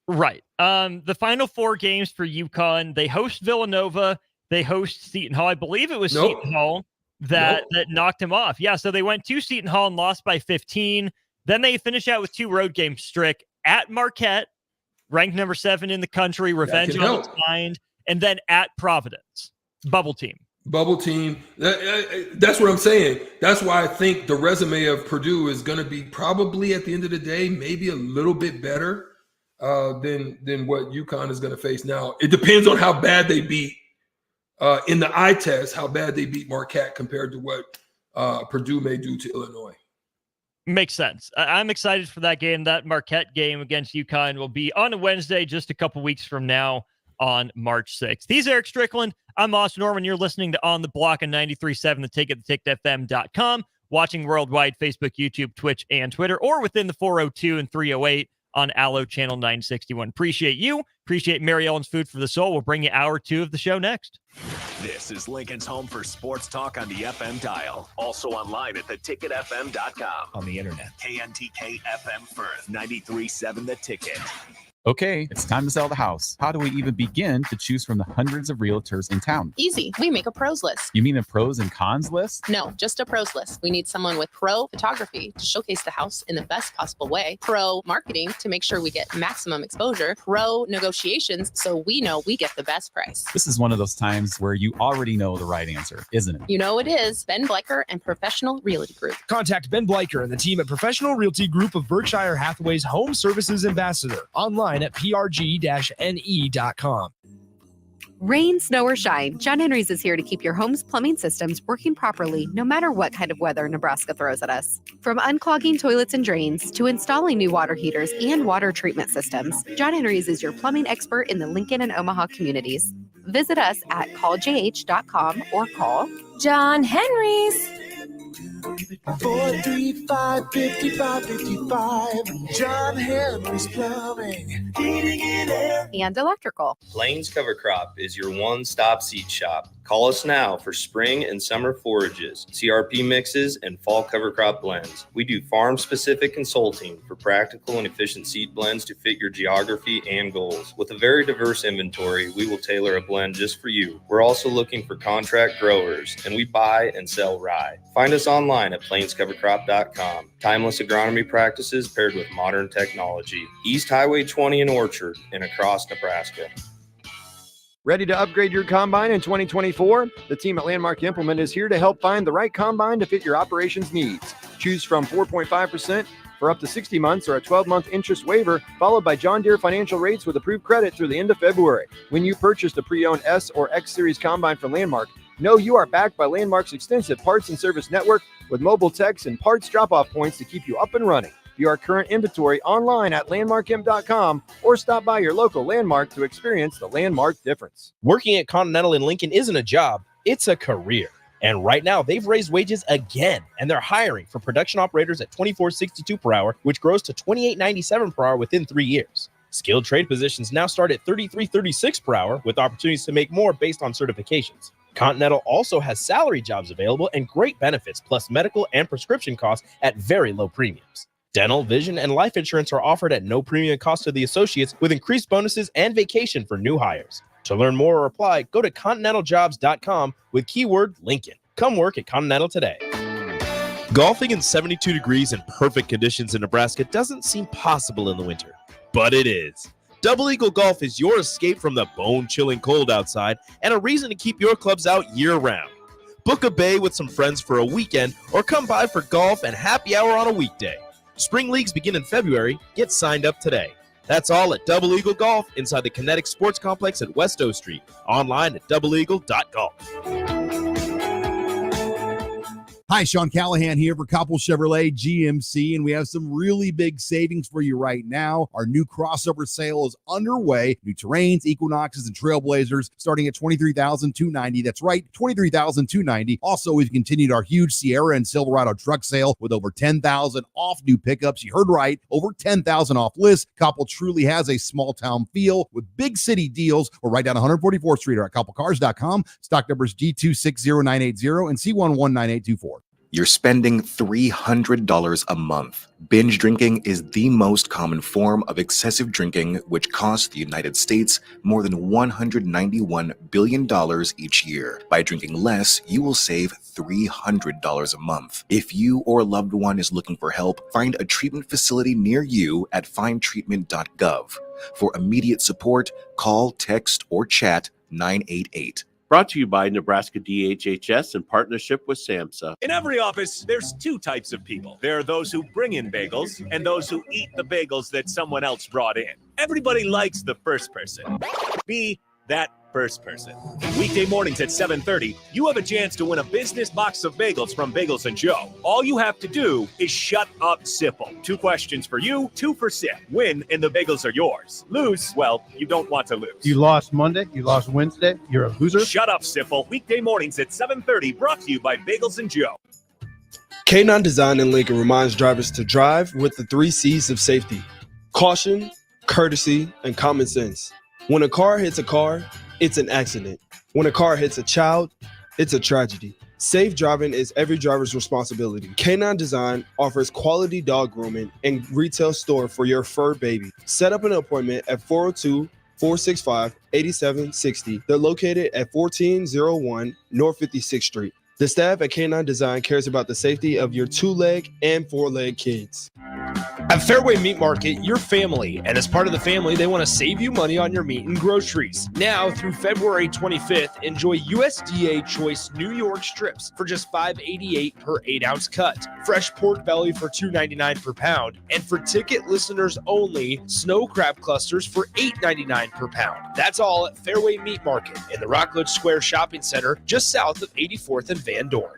Right. The final 4 games for UConn, they host Villanova, they host Seton Hall. I believe it was Seton Hall that knocked him off. Yeah, so they went to Seton Hall and lost by 15. Then they finish out with 2 road games, Strick, at Marquette, ranked number 7 in the country, revenge on its mind, and then at Providence, bubble team. That's what I'm saying. That's why I think the resume of Purdue is going to be probably at the end of the day maybe a little bit better than what UConn is going to face now. It depends on how bad they beat in the eye test, how bad they beat Marquette compared to what Purdue may do to Illinois. Makes sense. I'm excited for that game. That Marquette game against UConn will be on a Wednesday, just a couple weeks from now on March 6th. He's Erick Strickland. I'm Austin Norman. You're listening to On the Block on 93.7 The Ticket, theticketfm.com, watching worldwide, Facebook, YouTube, Twitch, and Twitter, or within the 402 and 308 on Allo Channel 961. Appreciate you. Appreciate Mary Ellen's Food for the Soul. We'll bring you hour 2 of the show next. This is Lincoln's home for sports talk on the FM dial. Also online at theticketfm.com. On the internet. KNTK FM Firth, 93.7 The Ticket. Okay, it's time to sell the house. How do we even begin to choose from the hundreds of realtors in town? Easy. We make a pros list. You mean a pros and cons list? No, just a pros list. We need someone with pro photography to showcase the house in the best possible way, pro marketing to make sure we get maximum exposure, pro negotiations so we know we get the best price. This is one of those times where you already know the right answer, isn't it? You know it is. Ben Bleicher and Professional Realty Group. Contact Ben Bleicher and the team at Professional Realty Group of Berkshire Hathaway's Home Services Ambassador. Online at prg-ne.com. Rain, snow, or shine, John Henry's is here to keep your home's plumbing systems working properly no matter what kind of weather Nebraska throws at us. From unclogging toilets and drains to installing new water heaters and water treatment systems, John Henry's is your plumbing expert in the Lincoln and Omaha communities. Visit us at calljh.com or call John Henry's. 435-5555. John Henry's Plumbing, Heating and Air, and Electrical. Plains Cover Crop is your one-stop seed shop. Call us now for spring and summer forages, CRP mixes, and fall cover crop blends. We do farm-specific consulting for practical and efficient seed blends to fit your geography and goals. With a very diverse inventory, we will tailor a blend just for you. We're also looking for contract growers, and we buy and sell rye. Find us online at plainscovercrop.com. Timeless agronomy practices paired with modern technology. East Highway 20 in Orchard and across Nebraska. Ready to upgrade your combine in 2024? The team at Landmark Implement is here to help find the right combine to fit your operations needs. Choose from 4.5% for up to 60 months or a 12-month interest waiver, followed by John Deere financial rates with approved credit through the end of February. When you purchased a pre-owned S or X Series combine from Landmark, know you are backed by Landmark's extensive parts and service network with mobile techs and parts drop-off points to keep you up and running. View our current inventory online at landmarkimp.com or stop by your local Landmark to experience the Landmark difference. Working at Continental in Lincoln isn't a job, it's a career. And right now, they've raised wages again, and they're hiring for production operators at $24.62 per hour, which grows to $28.97 per hour within 3 years. Skilled trade positions now start at $33.36 per hour, with opportunities to make more based on certifications. Continental also has salary jobs available and great benefits, plus medical and prescription costs at very low premiums. Dental, vision, and life insurance are offered at no premium cost to the associates, with increased bonuses and vacation for new hires. To learn more or apply, go to continentaljobs.com with keyword Lincoln. Come work at Continental today. Golfing in 72 degrees and perfect conditions in Nebraska doesn't seem possible in the winter, but it is. Double Eagle Golf is your escape from the bone-chilling cold outside and a reason to keep your clubs out year-round. Book a bay with some friends for a weekend or come by for golf and happy hour on a weekday. Spring leagues begin in February. Get signed up today. That's all at Double Eagle Golf inside the Kinetic Sports Complex at West O Street. Online at doubleeagle.golf. Hi, Sean Callahan here for Koppel Chevrolet GMC, and we have some really big savings for you right now. Our new crossover sale is underway. New Terrains, Equinoxes, and Trailblazers starting at $23,290. That's right, $23,290. Also, we've continued our huge Sierra and Silverado truck sale with over $10,000 off new pickups. You heard right, over $10,000 off list. Koppel truly has a small town feel with big city deals. We're right down 144th Street or at koppelcars.com. Stock numbers G260980 and C119824. You're spending $300 a month. Binge drinking is the most common form of excessive drinking, which costs the United States more than $191 billion each year. By drinking less, you will save $300 a month. If you or a loved one is looking for help, find a treatment facility near you at findtreatment.gov. For immediate support, call, text, or chat 988. Brought to you by Nebraska DHHS in partnership with SAMHSA. In every office, there's two types of people. There are those who bring in bagels and those who eat the bagels that someone else brought in. Everybody likes the first person. Be that first person. Weekday mornings at 7:30, you have a chance to win a business box of bagels from Bagels & Joe. All you have to do is shut up, Sipple. 2 questions for you, 2 for Sip. Win, and the bagels are yours. Lose, well, you don't want to lose. You lost Monday, you lost Wednesday, you're a loser. Shut up, Sipple. Weekday mornings at 7:30, brought to you by Bagels & Joe. K9 Design in Lincoln reminds drivers to drive with the 3 C's of safety: caution, courtesy, and common sense. When a car hits a car, it's an accident. When a car hits a child, it's a tragedy. Safe driving is every driver's responsibility. K9 Design offers quality dog grooming and retail store for your fur baby. Set up an appointment at 402-465-8760. They're located at 1401 North 56th Street. The staff at K9 Design cares about the safety of your 2-leg and 4-leg kids. At Fairway Meat Market, you're family, and as part of the family, they want to save you money on your meat and groceries. Now through February 25th, enjoy USDA Choice New York strips for just $5.88 per 8-ounce cut, fresh pork belly for $2.99 per pound, and for ticket listeners only, snow crab clusters for $8.99 per pound. That's all at Fairway Meat Market in the Rockledge Square Shopping Center, just south of 84th and Van Dorn.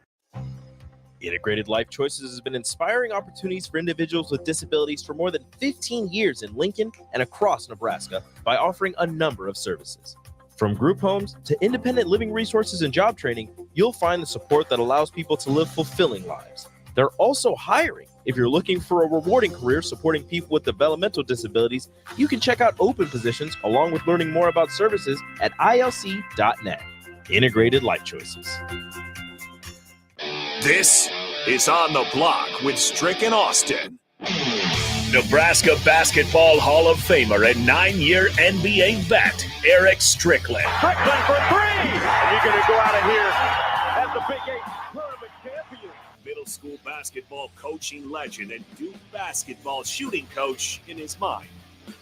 Integrated Life Choices has been inspiring opportunities for individuals with disabilities for more than 15 years in Lincoln and across Nebraska by offering a number of services. From group homes to independent living resources and job training, you'll find the support that allows people to live fulfilling lives. They're also hiring. If you're looking for a rewarding career supporting people with developmental disabilities, you can check out open positions along with learning more about services at ilc.net. Integrated Life Choices. This is On the Block with Strick and Austin. Nebraska Basketball Hall of Famer and 9-year NBA vet, Erick Strickland. Strickland for 3! And you're going to go out of here as the Big 8 tournament champion. Middle school basketball coaching legend and Duke basketball shooting coach in his mind,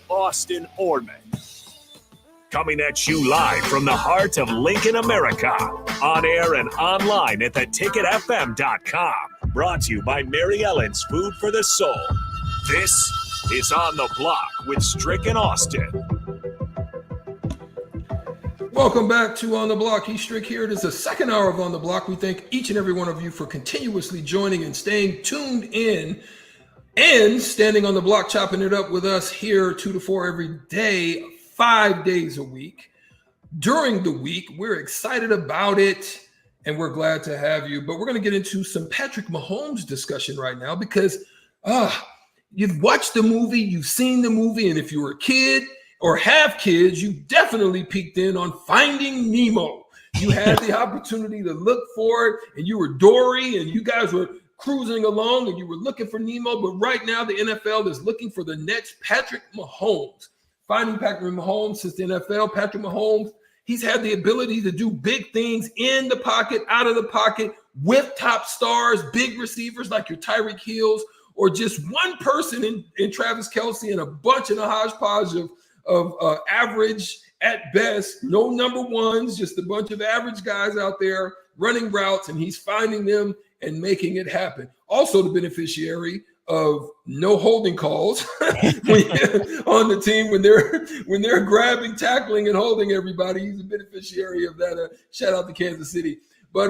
Austin Orman. Coming at you live from the heart of Lincoln, America. On air and online at theticketfm.com. Brought to you by Mary Ellen's Food for the Soul. This is On the Block with Strick and Austin. Welcome back to On the Block. He's Strick here. It is the second hour of On the Block. We thank each and every one of you for continuously joining and staying tuned in and standing on the block, chopping it up with us here 2 to 4 every day, 5 days a week. During the week, we're excited about it, and we're glad to have you. But we're going to get into some Patrick Mahomes discussion right now because you've watched the movie, you've seen the movie, and if you were a kid or have kids, you definitely peeked in on Finding Nemo. You had the opportunity to look for it, and you were Dory, and you guys were cruising along, and you were looking for Nemo. But right now, the NFL is looking for the next Patrick Mahomes. Finding Patrick Mahomes since the NFL. Patrick Mahomes, he's had the ability to do big things in the pocket, out of the pocket, with top stars, big receivers like your Tyreek Hills, or just one person in Travis Kelce and a bunch of a hodgepodge of average at best, no number ones, just a bunch of average guys out there running routes, and he's finding them and making it happen. Also the beneficiary of no holding calls on the team when they're grabbing, tackling, and holding everybody. He's a beneficiary of that. Shout out to Kansas City. But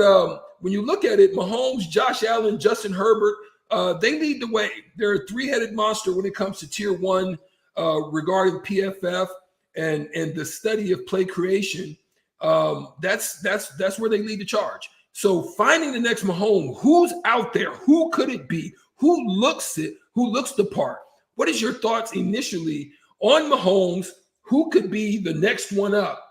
when you look at it, Mahomes, Josh Allen, Justin Herbert, they lead the way. They're a three-headed monster when it comes to tier one regarding PFF and the study of play creation. That's where they lead the charge. So finding the next Mahomes, who's out there? Who could it be? Who looks the part? What is your thoughts initially on Mahomes? Who could be the next one up?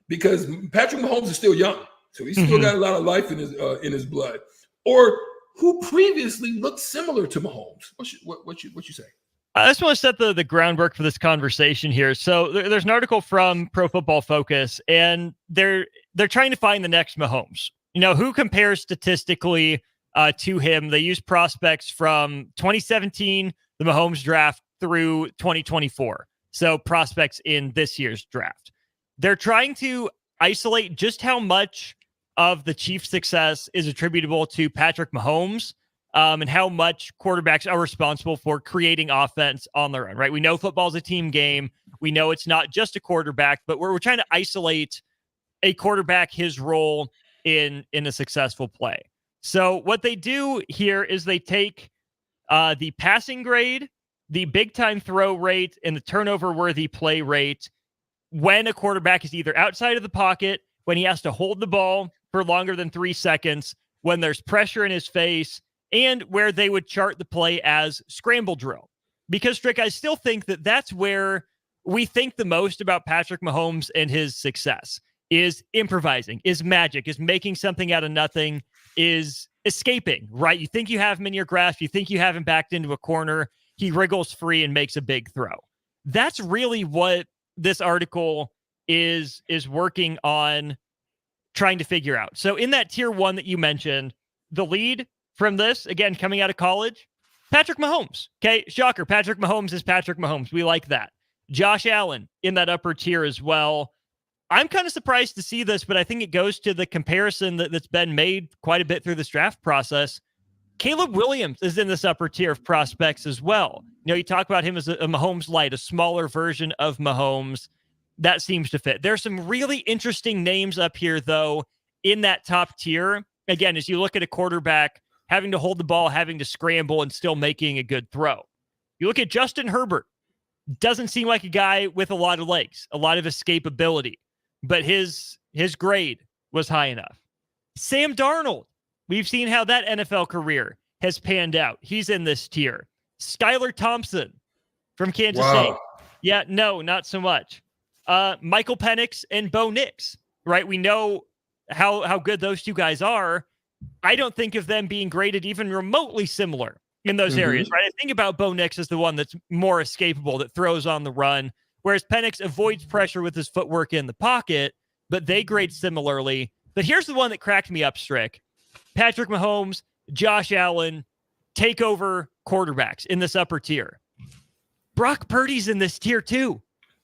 Because Patrick Mahomes is still young, so he's still got a lot of life in his blood. Or who previously looked similar to Mahomes? What you say? I just want to set the groundwork for this conversation here. So there's an article from Pro Football Focus, and they're trying to find the next Mahomes. You know, who compares statistically to him. They use prospects from 2017, the Mahomes draft, through 2024. So prospects in this year's draft. They're trying to isolate just how much of the Chiefs' success is attributable to Patrick Mahomes, and how much quarterbacks are responsible for creating offense on their own, right? We know football is a team game. We know it's not just a quarterback, but we're trying to isolate a quarterback, his role in a successful play. So what they do here is they take the passing grade, the big time throw rate, and the turnover worthy play rate when a quarterback is either outside of the pocket, when he has to hold the ball for longer than 3 seconds, when there's pressure in his face, and where they would chart the play as scramble drill. Because, Strick, I still think that that's where we think the most about Patrick Mahomes and his success is improvising, is magic, is making something out of nothing, is escaping, right? You think you have him in your grasp. You think you have him backed into a corner. He wriggles free and makes a big throw. That's really what this article is working on trying to figure out. So in that tier one that you mentioned, the lead from this, again, coming out of college, Patrick Mahomes. Okay, shocker. Patrick Mahomes is Patrick Mahomes. We like that. Josh Allen in that upper tier as well. I'm kind of surprised to see this, but I think it goes to the comparison that's been made quite a bit through this draft process. Caleb Williams is in this upper tier of prospects as well. You know, you talk about him as a Mahomes light, a smaller version of Mahomes. That seems to fit. There's some really interesting names up here, though, in that top tier. Again, as you look at a quarterback having to hold the ball, having to scramble, and still making a good throw. You look at Justin Herbert. Doesn't seem like a guy with a lot of legs, a lot of escapability, but his grade was high enough. Sam Darnold. We've seen how that NFL career has panned out. He's in this tier. Skylar Thompson from Kansas State. Yeah, no, not so much. Michael Penix and Bo Nix, right? We know how good those two guys are. I don't think of them being graded even remotely similar in those areas, right? I think about Bo Nix as the one that's more escapable, that throws on the run, whereas Penix avoids pressure with his footwork in the pocket, but they grade similarly. But here's the one that cracked me up, Strick. Patrick Mahomes, Josh Allen, takeover quarterbacks in this upper tier. Brock Purdy's in this tier too.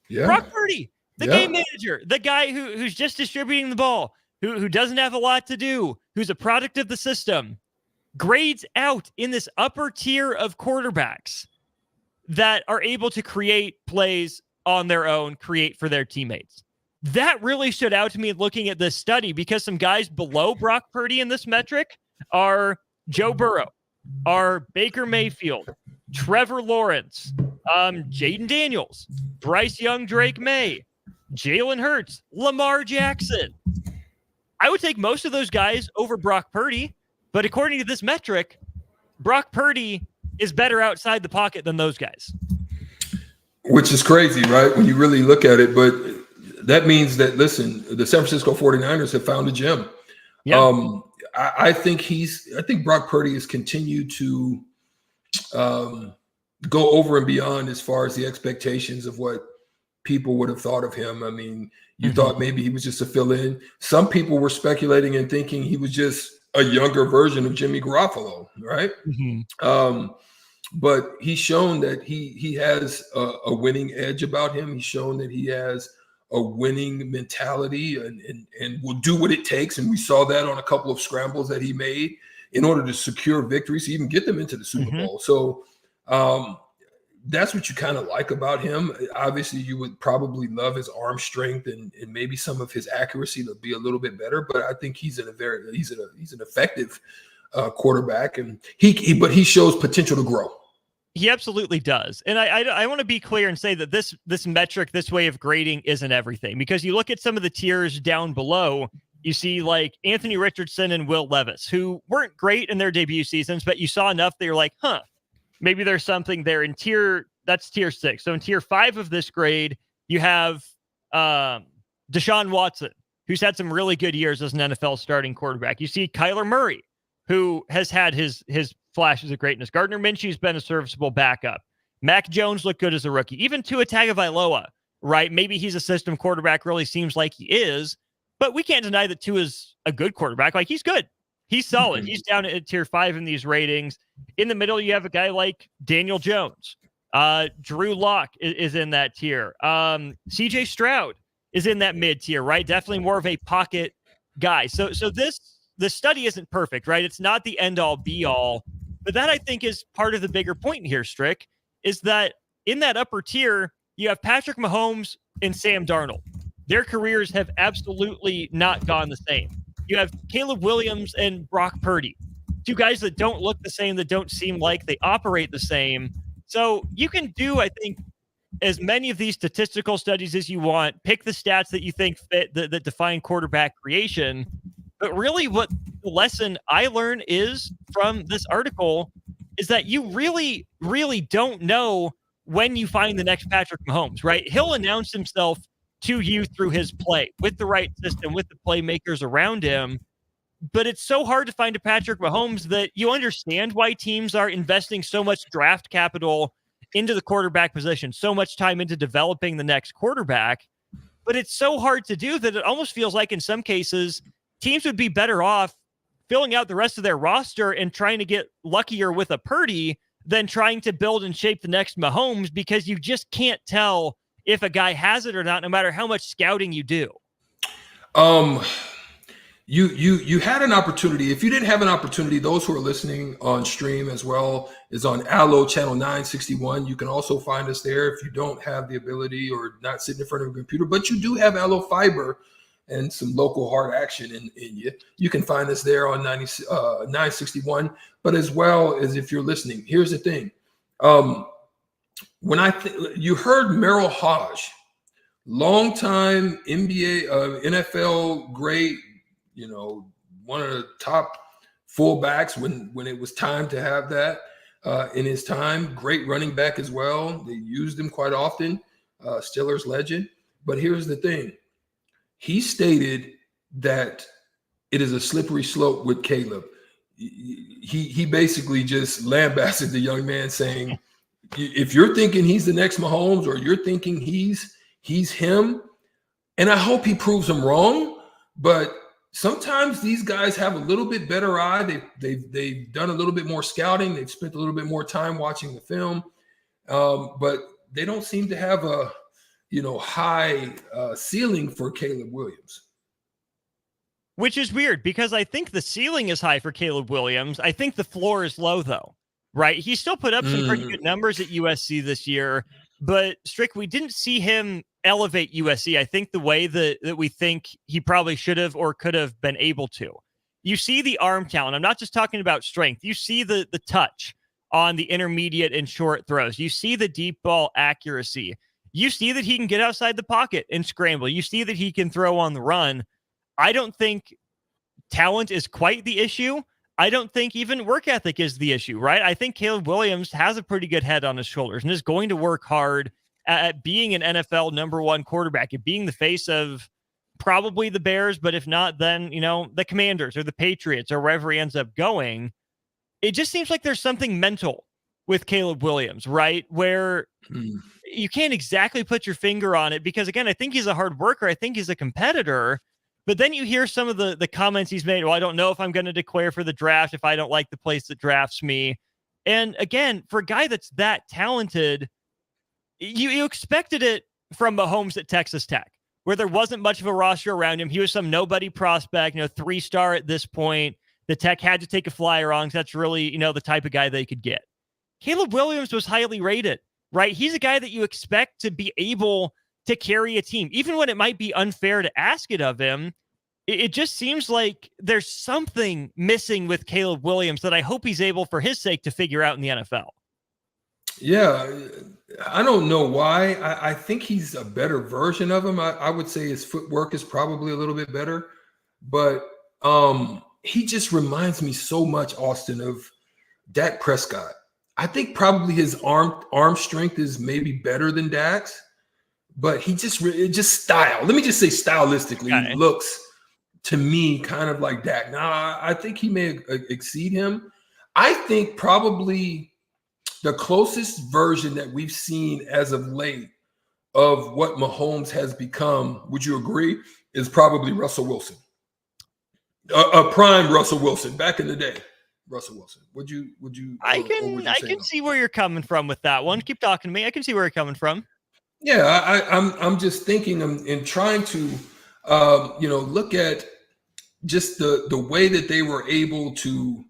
Yeah. Brock Purdy, the game manager, the guy who's just distributing the ball, who doesn't have a lot to do, who's a product of the system, grades out in this upper tier of quarterbacks that are able to create plays on their own, create for their teammates. That really stood out to me looking at this study, because some guys below Brock Purdy in this metric are Joe Burrow, are Baker Mayfield, Trevor Lawrence, Jaden Daniels, Bryce Young, Drake May, Jalen Hurts, Lamar Jackson. I would take most of those guys over Brock Purdy, but according to this metric, Brock Purdy is better outside the pocket than those guys. Which is crazy, right? When you really look at it, but that means that, listen, the San Francisco 49ers have found a gem. Yep. I think Brock Purdy has continued to go over and beyond as far as the expectations of what people would have thought of him. I mean, you thought maybe he was just a fill-in. Some people were speculating and thinking he was just a younger version of Jimmy Garoppolo, right? but he's shown that he has a winning edge about him. He's shown that he has a winning mentality and will do what it takes. And we saw that on a couple of scrambles that he made in order to secure victories, to even get them into the Super Bowl. So that's what you kind of like about him. Obviously, you would probably love his arm strength and maybe some of his accuracy to be a little bit better. But I think he's an effective quarterback, and he shows potential to grow. He absolutely does. And I want to be clear and say that this metric, this way of grading isn't everything, because you look at some of the tiers down below, you see like Anthony Richardson and Will Levis, who weren't great in their debut seasons, but you saw enough that you're like, maybe there's something there in that's tier 6. So in tier 5 of this grade, you have Deshaun Watson, who's had some really good years as an NFL starting quarterback. You see Kyler Murray, who has had his flashes of greatness. Gardner Minshew's been a serviceable backup. Mac Jones looked good as a rookie. Even Tua Tagovailoa, right? Maybe he's a system quarterback, really seems like he is, but we can't deny that Tua's a good quarterback. Like, he's good. He's solid. He's down at tier 5 in these ratings. In the middle, you have a guy like Daniel Jones. Drew Lock is in that tier. CJ Stroud is in that mid tier, right? Definitely more of a pocket guy. So the study isn't perfect, right? It's not the end all be all, but that I think is part of the bigger point here, Strick, is that in that upper tier, you have Patrick Mahomes and Sam Darnold. Their careers have absolutely not gone the same. You have Caleb Williams and Brock Purdy, two guys that don't look the same, that don't seem like they operate the same. So you can do, I think, as many of these statistical studies as you want, pick the stats that you think fit that define quarterback creation. But really what the lesson I learned is from this article is that you really, really don't know when you find the next Patrick Mahomes, right? He'll announce himself to you through his play with the right system, with the playmakers around him. But it's so hard to find a Patrick Mahomes that you understand why teams are investing so much draft capital into the quarterback position, so much time into developing the next quarterback. But it's so hard to do that it almost feels like in some cases teams would be better off filling out the rest of their roster and trying to get luckier with a Purdy than trying to build and shape the next Mahomes, because you just can't tell if a guy has it or not, no matter how much scouting you do. You had an opportunity. If you didn't have an opportunity, those who are listening on stream as well is on Allo channel 961. You can also find us there if you don't have the ability or not sitting in front of a computer, but you do have Allo Fiber and some local hard action in you. You can find us there on 961. But as well as if you're listening, here's the thing. When you heard Merrill Hodge, longtime NBA, NFL great, one of the top fullbacks when it was time to have that in his time. Great running back as well. They used him quite often. Steelers legend. But here's the thing. He stated that it is a slippery slope with Caleb. He basically just lambasted the young man, saying, if you're thinking he's the next Mahomes or you're thinking he's him, and I hope he proves him wrong, but sometimes these guys have a little bit better eye. They've done a little bit more scouting. They've spent a little bit more time watching the film, but they don't seem to have a high ceiling for Caleb Williams. Which is weird, because I think the ceiling is high for Caleb Williams. I think the floor is low, though, right? He still put up some pretty good numbers at USC this year, but Strick, we didn't see him elevate USC, I think, the way that we think he probably should have or could have been able to. You see the arm talent. I'm not just talking about strength. You see the touch on the intermediate and short throws. You see the deep ball accuracy. You see that he can get outside the pocket and scramble. You see that he can throw on the run. I don't think talent is quite the issue. I don't think even work ethic is the issue, right? I think Caleb Williams has a pretty good head on his shoulders and is going to work hard at being an NFL #1 quarterback, at being the face of probably the Bears, but if not, then, the Commanders or the Patriots or wherever he ends up going. It just seems like there's something mental with Caleb Williams, right? Where you can't exactly put your finger on it, because again, I think he's a hard worker. I think he's a competitor, but then you hear some of the comments he's made. Well, I don't know if I'm going to declare for the draft if I don't like the place that drafts me. And again, for a guy that's that talented, you expected it from Mahomes at Texas Tech, where there wasn't much of a roster around him. He was some nobody prospect, 3-star at this point. The Tech had to take a flyer on because that's really, the type of guy they could get. Caleb Williams was highly rated, right? He's a guy that you expect to be able to carry a team, even when it might be unfair to ask it of him. It just seems like there's something missing with Caleb Williams that I hope he's able, for his sake, to figure out in the NFL. Yeah, I don't know why. I think he's a better version of him. I would say his footwork is probably a little bit better, but he just reminds me so much, Austin, of Dak Prescott. I think probably his arm strength is maybe better than Dak's, but he just style. Let me just say stylistically, he looks to me kind of like Dak. Now, I think he may exceed him. I think probably the closest version that we've seen as of late of what Mahomes has become, would you agree, is probably Russell Wilson. A prime Russell Wilson back in the day. Russell Wilson. Would you? I can see where you're coming from with that one. Keep talking to me. I can see where you're coming from. Yeah, I'm just thinking and trying to look at just the way that they were able to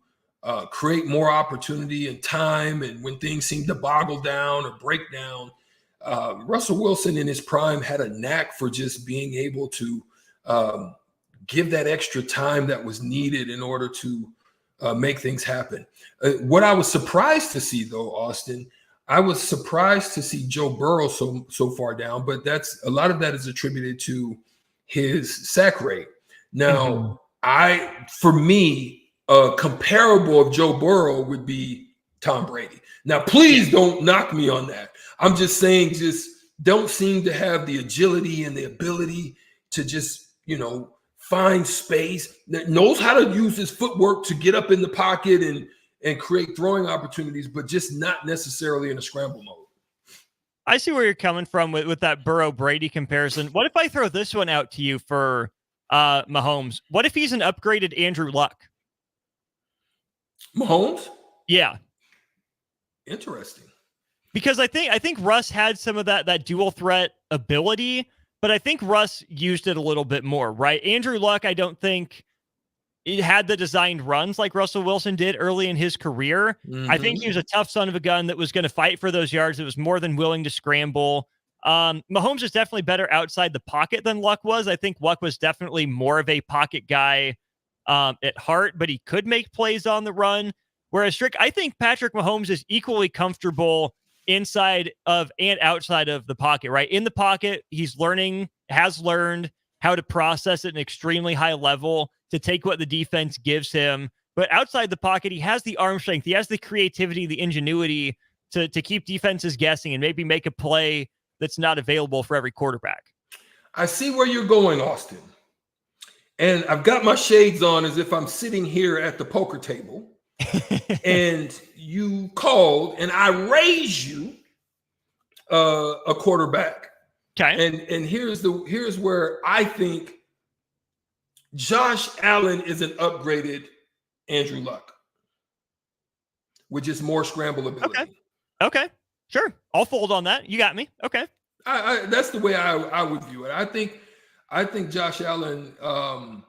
create more opportunity and time, and when things seemed to boggle down or break down. Russell Wilson in his prime had a knack for just being able to give that extra time that was needed in order to make things happen. What I was surprised to see, though, Austin, I was surprised to see Joe Burrow so far down, but a lot of that is attributed to his sack rate. Now, for me, a comparable of Joe Burrow would be Tom Brady. Now, please don't knock me on that. I'm just saying, just don't seem to have the agility and the ability to just, find space, that knows how to use his footwork to get up in the pocket and create throwing opportunities, but just not necessarily in a scramble mode. I see where you're coming from with that Burrow-Brady comparison. What if I throw this one out to you for Mahomes? What if he's an upgraded Andrew Luck? Mahomes? Yeah. Interesting. Because I think Russ had some of that dual threat ability, but I think Russ used it a little bit more, right? Andrew Luck, I don't think he had the designed runs like Russell Wilson did early in his career. I think he was a tough son of a gun that was going to fight for those yards. That was more than willing to scramble. Mahomes is definitely better outside the pocket than Luck was. I think Luck was definitely more of a pocket guy at heart, but he could make plays on the run. Whereas I think Patrick Mahomes is equally comfortable inside of and outside of the pocket, right? In the pocket, has learned how to process at an extremely high level to take what the defense gives him. But outside the pocket, he has the arm strength. He has the creativity, the ingenuity to keep defenses guessing and maybe make a play that's not available for every quarterback. I see where you're going, Austin. And I've got my shades on as if I'm sitting here at the poker table. And you called and I raised you a quarterback. Okay. And here's where I think Josh Allen is an upgraded Andrew Luck with just more scramble ability. Okay. Sure. I'll fold on that. You got me. Okay. That's the way I would view it. I think Josh Allen, I'm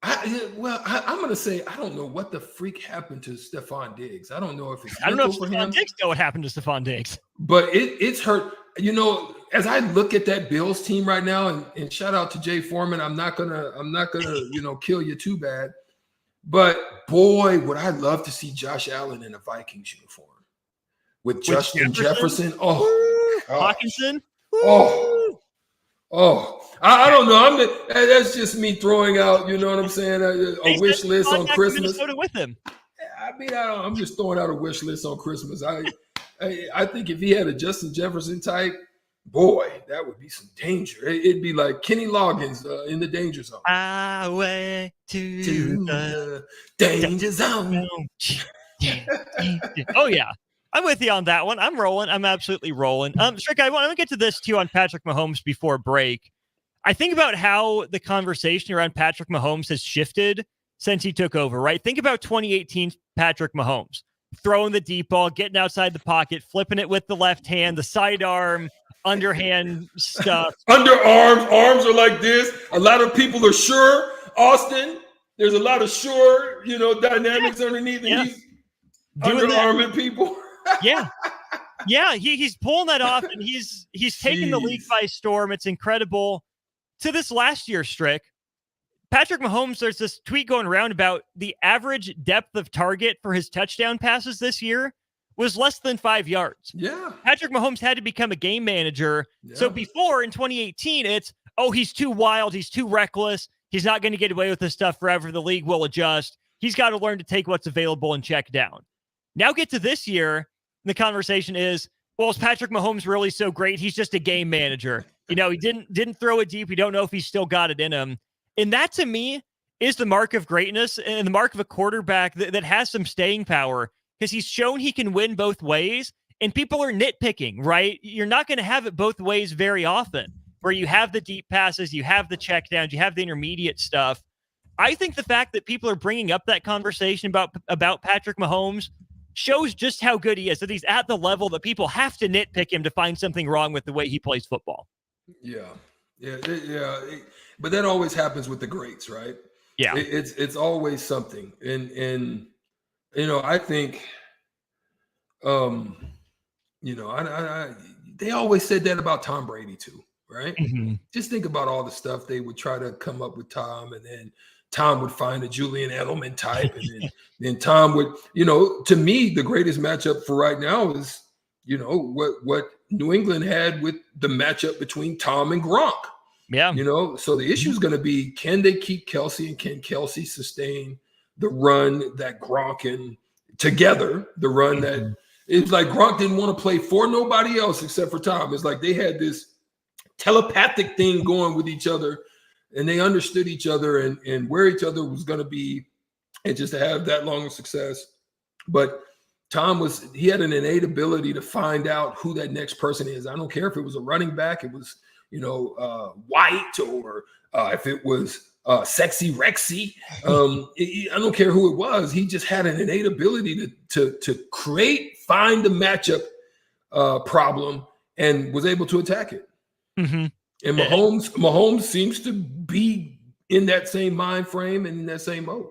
going to say, I don't know what the freak happened to Stephon Diggs. I don't know if I don't know if Stephon Diggs know what happened to Stephon Diggs. But it's hurt. As I look at that Bills team right now, and shout out to Jay Foreman, I'm not gonna kill you too bad. But boy, would I love to see Josh Allen in a Vikings uniform with Justin Jefferson. Oh, Hawkinson. Oh. I don't know. That's just me throwing out, you know what I'm saying, a wish list on Christmas. Minnesota with him. I mean, I'm just throwing out a wish list on Christmas. I think if he had a Justin Jefferson type, boy, that would be some danger. It'd be like Kenny Loggins in the danger zone. Highway to the danger zone. Oh yeah. I'm with you on that one. I'm rolling. I'm absolutely rolling. Strick, I want to get to this too on Patrick Mahomes before break. I think about how the conversation around Patrick Mahomes has shifted since he took over, right? Think about 2018 Patrick Mahomes. throwing the deep ball, getting outside the pocket, flipping it with the left hand, the sidearm, underhand stuff. Underarms, arms are like this. A lot of people are sure. Austin, there's a lot of sure, dynamics underneath, and he's underarming people. Yeah, he's pulling that off, and he's taking the league by storm. It's incredible. To this last year, Strick, Patrick Mahomes, there's this tweet going around about the average depth of target for his touchdown passes this year was less than 5 yards. Yeah. Patrick Mahomes had to become a game manager. Yeah. So before, in 2018, it's, he's too wild, he's too reckless, he's not going to get away with this stuff forever, the league will adjust. He's got to learn to take what's available and check down. Now get to this year, the conversation is, well, is Patrick Mahomes really so great? He's just a game manager. He didn't throw it deep. We don't know if he's still got it in him. And that, to me, is the mark of greatness and the mark of a quarterback that has some staying power, because he's shown he can win both ways, and people are nitpicking, right? You're not going to have it both ways very often, where you have the deep passes, you have the checkdowns, you have the intermediate stuff. I think the fact that people are bringing up that conversation about Patrick Mahomes shows just how good he is, that he's at the level that people have to nitpick him to find something wrong with the way he plays football. Yeah. But that always happens with the greats, right? Yeah. It's always something. And I think, they always said that about Tom Brady too, right? Mm-hmm. Just think about all the stuff they would try to come up with Tom, and then Tom would find a Julian Edelman type, and then Tom would, to me, the greatest matchup for right now is, what New England had with the matchup between Tom and Gronk. Yeah. So the issue is going to be, can they keep Kelsey, and can Kelsey sustain the run that Gronk and together, the run that it's like Gronk didn't want to play for nobody else except for Tom. It's like they had this telepathic thing going with each other, and they understood each other and where each other was going to be, and just to have that long of success. But Tom he had an innate ability to find out who that next person is. I don't care if it was a running back, it was, White, or if it was Sexy Rexy. I don't care who it was. He just had an innate ability to find the matchup problem, and was able to attack it. Mm-hmm. And Mahomes seems to be in that same mind frame and in that same mode.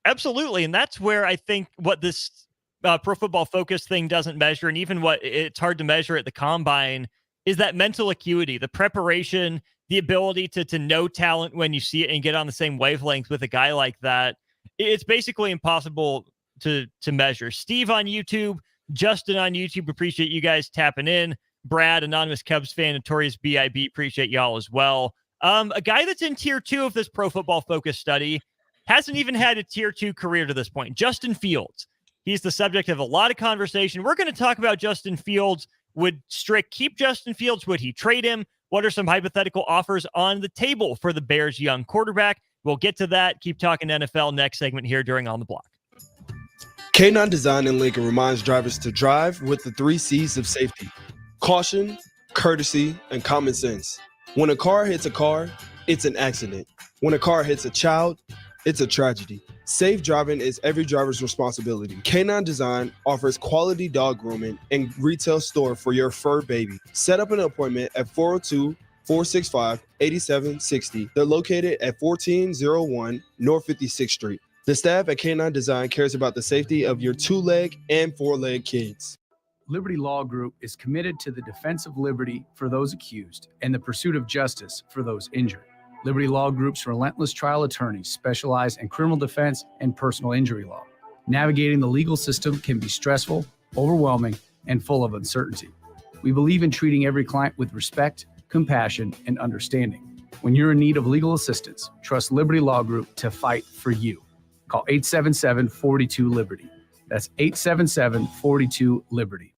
Absolutely. And that's where I think what this Pro Football Focus thing doesn't measure, and even what it's hard to measure at the combine, is that mental acuity, the preparation, the ability to know talent when you see it and get on the same wavelength with a guy like that. It's basically impossible to measure. Steve on YouTube, Justin on YouTube, appreciate you guys tapping in. Brad, anonymous Cubs fan, Notorious B.I.B., appreciate y'all as well. A guy that's in tier 2 of this Pro Football Focus study hasn't even had a tier 2 career to this point. Justin Fields. He's the subject of a lot of conversation. We're going to talk about Justin Fields. Would Strick keep Justin Fields? Would he trade him? What are some hypothetical offers on the table for the Bears' young quarterback? We'll get to that. Keep talking NFL next segment here during On the Block. K9 Design in Lincoln reminds drivers to drive with the 3 C's of safety: caution, courtesy, and common sense. When a car hits a car, it's an accident. When a car hits a child, it's a tragedy. Safe driving is every driver's responsibility. K9 Design offers quality dog grooming and retail store for your fur baby. Set up an appointment at 402-465-8760. They're located at 1401 North 56th Street. The staff at K9 Design cares about the safety of your 2-leg and 4-leg kids. Liberty Law Group is committed to the defense of liberty for those accused and the pursuit of justice for those injured. Liberty Law Group's relentless trial attorneys specialize in criminal defense and personal injury law. Navigating the legal system can be stressful, overwhelming, and full of uncertainty. We believe in treating every client with respect, compassion, and understanding. When you're in need of legal assistance, trust Liberty Law Group to fight for you. Call 877-42-LIBERTY. That's 877-42-LIBERTY.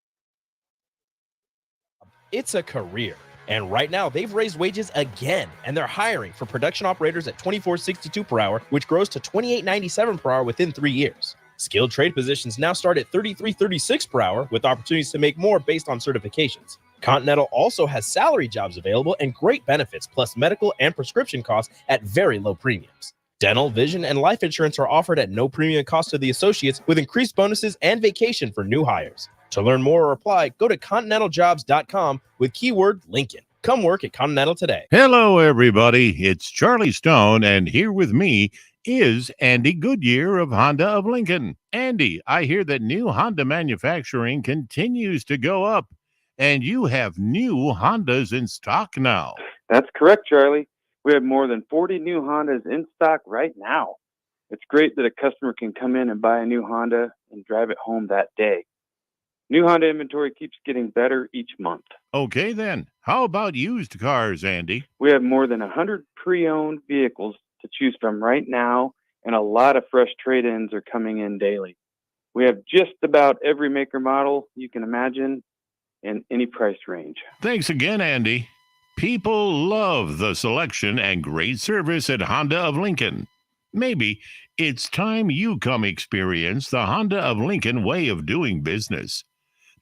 It's a career. And right now, they've raised wages again, and they're hiring for production operators at $24.62 per hour, which grows to $28.97 per hour within 3 years. Skilled trade positions now start at $33.36 per hour, with opportunities to make more based on certifications. Continental also has salary jobs available and great benefits, plus medical and prescription costs at very low premiums. Dental, vision, and life insurance are offered at no premium cost to the associates with increased bonuses and vacation for new hires. To learn more or apply, go to continentaljobs.com with keyword Lincoln. Come work at Continental today. Hello, everybody. It's Charlie Stone, and here with me is Andy Goodyear of Honda of Lincoln. Andy, I hear that new Honda manufacturing continues to go up, and you have new Hondas in stock now. That's correct, Charlie. We have more than 40 new Hondas in stock right now. It's great that a customer can come in and buy a new Honda and drive it home that day. New Honda inventory keeps getting better each month. Okay, then. How about used cars, Andy? We have more than 100 pre-owned vehicles to choose from right now, and a lot of fresh trade-ins are coming in daily. We have just about every maker model you can imagine in any price range. Thanks again, Andy. People love the selection and great service at Honda of Lincoln. Maybe it's time you come experience the Honda of Lincoln way of doing business.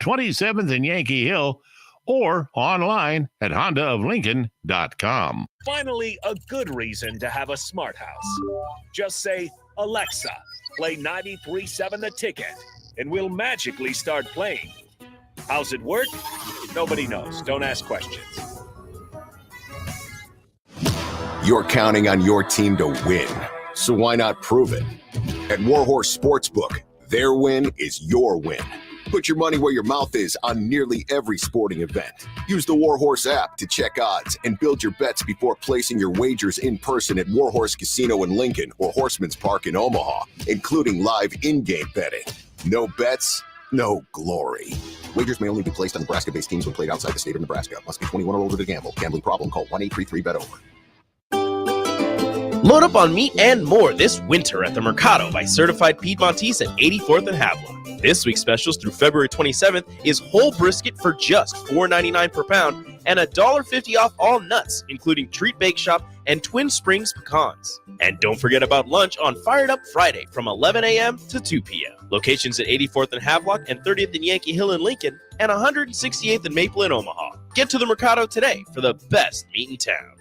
27th and Yankee Hill, or online at hondaoflincoln.com. Finally, a good reason to have a smart house. Just say, Alexa, play 93.7 The Ticket, and we'll magically start playing. How's it work? Nobody knows. Don't ask questions. You're counting on your team to win, so why not prove it? At Warhorse Sportsbook, their win is your win. Put your money where your mouth is on nearly every sporting event. Use the Warhorse app to check odds and build your bets before placing your wagers in person at Warhorse Casino in Lincoln or Horseman's Park in Omaha, including live in-game betting. No bets, no glory. Wagers may only be placed on Nebraska-based teams when played outside the state of Nebraska. Must be 21 or older to gamble. Gambling problem? Call 1-833-BET-OVER. Load up on meat and more this winter at the Mercado by Certified Piedmontese at 84th and Haviland. This week's specials through February 27th is whole brisket for just $4.99 per pound and $1.50 off all nuts, including Treat Bake Shop and Twin Springs pecans. And don't forget about lunch on Fired Up Friday from 11 a.m. to 2 p.m. Locations at 84th and Havelock and 30th and Yankee Hill in Lincoln and 168th and Maple in Omaha. Get to the Mercado today for the best meat in town.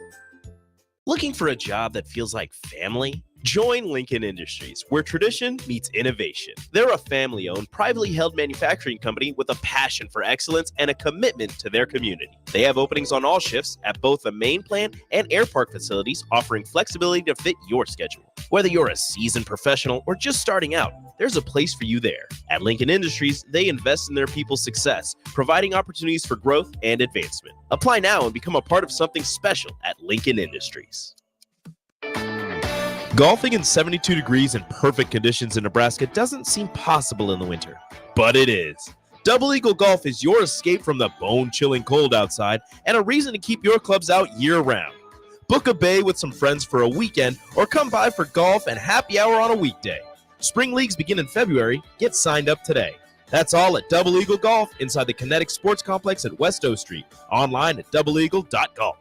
Looking for a job that feels like family? Join Lincoln Industries, where tradition meets innovation. They're a family-owned, privately held manufacturing company with a passion for excellence and a commitment to their community. They have openings on all shifts at both the main plant and air park facilities, offering flexibility to fit your schedule. Whether you're a seasoned professional or just starting out, there's a place for you there. At Lincoln Industries, they invest in their people's success, providing opportunities for growth and advancement. Apply now and become a part of something special at Lincoln Industries. Golfing in 72 degrees and perfect conditions in Nebraska doesn't seem possible in the winter, but it is. Double Eagle Golf is your escape from the bone-chilling cold outside and a reason to keep your clubs out year-round. Book a bay with some friends for a weekend or come by for golf and happy hour on a weekday. Spring leagues begin in February. Get signed up today. That's all at Double Eagle Golf inside the Kinetic Sports Complex at West O Street. Online at doubleeagle.golf.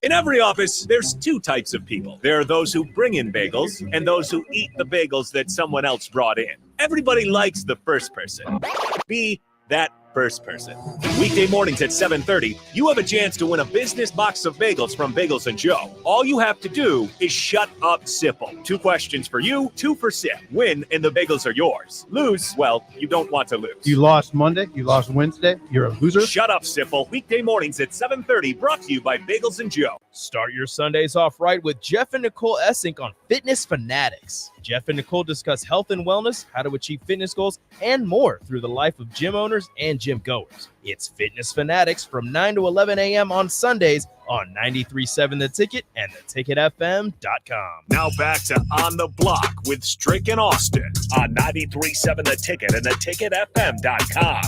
In every office, there's two types of people. There are those who bring in bagels and those who eat the bagels that someone else brought in. Everybody likes the first person. Be that first person. Weekday mornings at 7:30, you have a chance to win a business box of bagels from Bagels & Joe. All you have to do is shut up, Sipple. 2 questions for you, 2 for Sip. Win, and the bagels are yours. Lose, well, you don't want to lose. You lost Monday. You lost Wednesday. You're a loser. Shut up, Sipple. Weekday mornings at 7:30, brought to you by Bagels & Joe. Start your Sundays off right with Jeff and Nicole Essink on Fitness Fanatics. Jeff and Nicole discuss health and wellness, how to achieve fitness goals, and more through the life of gym owners and gym goers. It's Fitness Fanatics from 9 to 11 a.m. on Sundays on 93.7 The Ticket and theticketfm.com. Now back to On the Block with Strick and Austin on 93.7 The Ticket and theticketfm.com.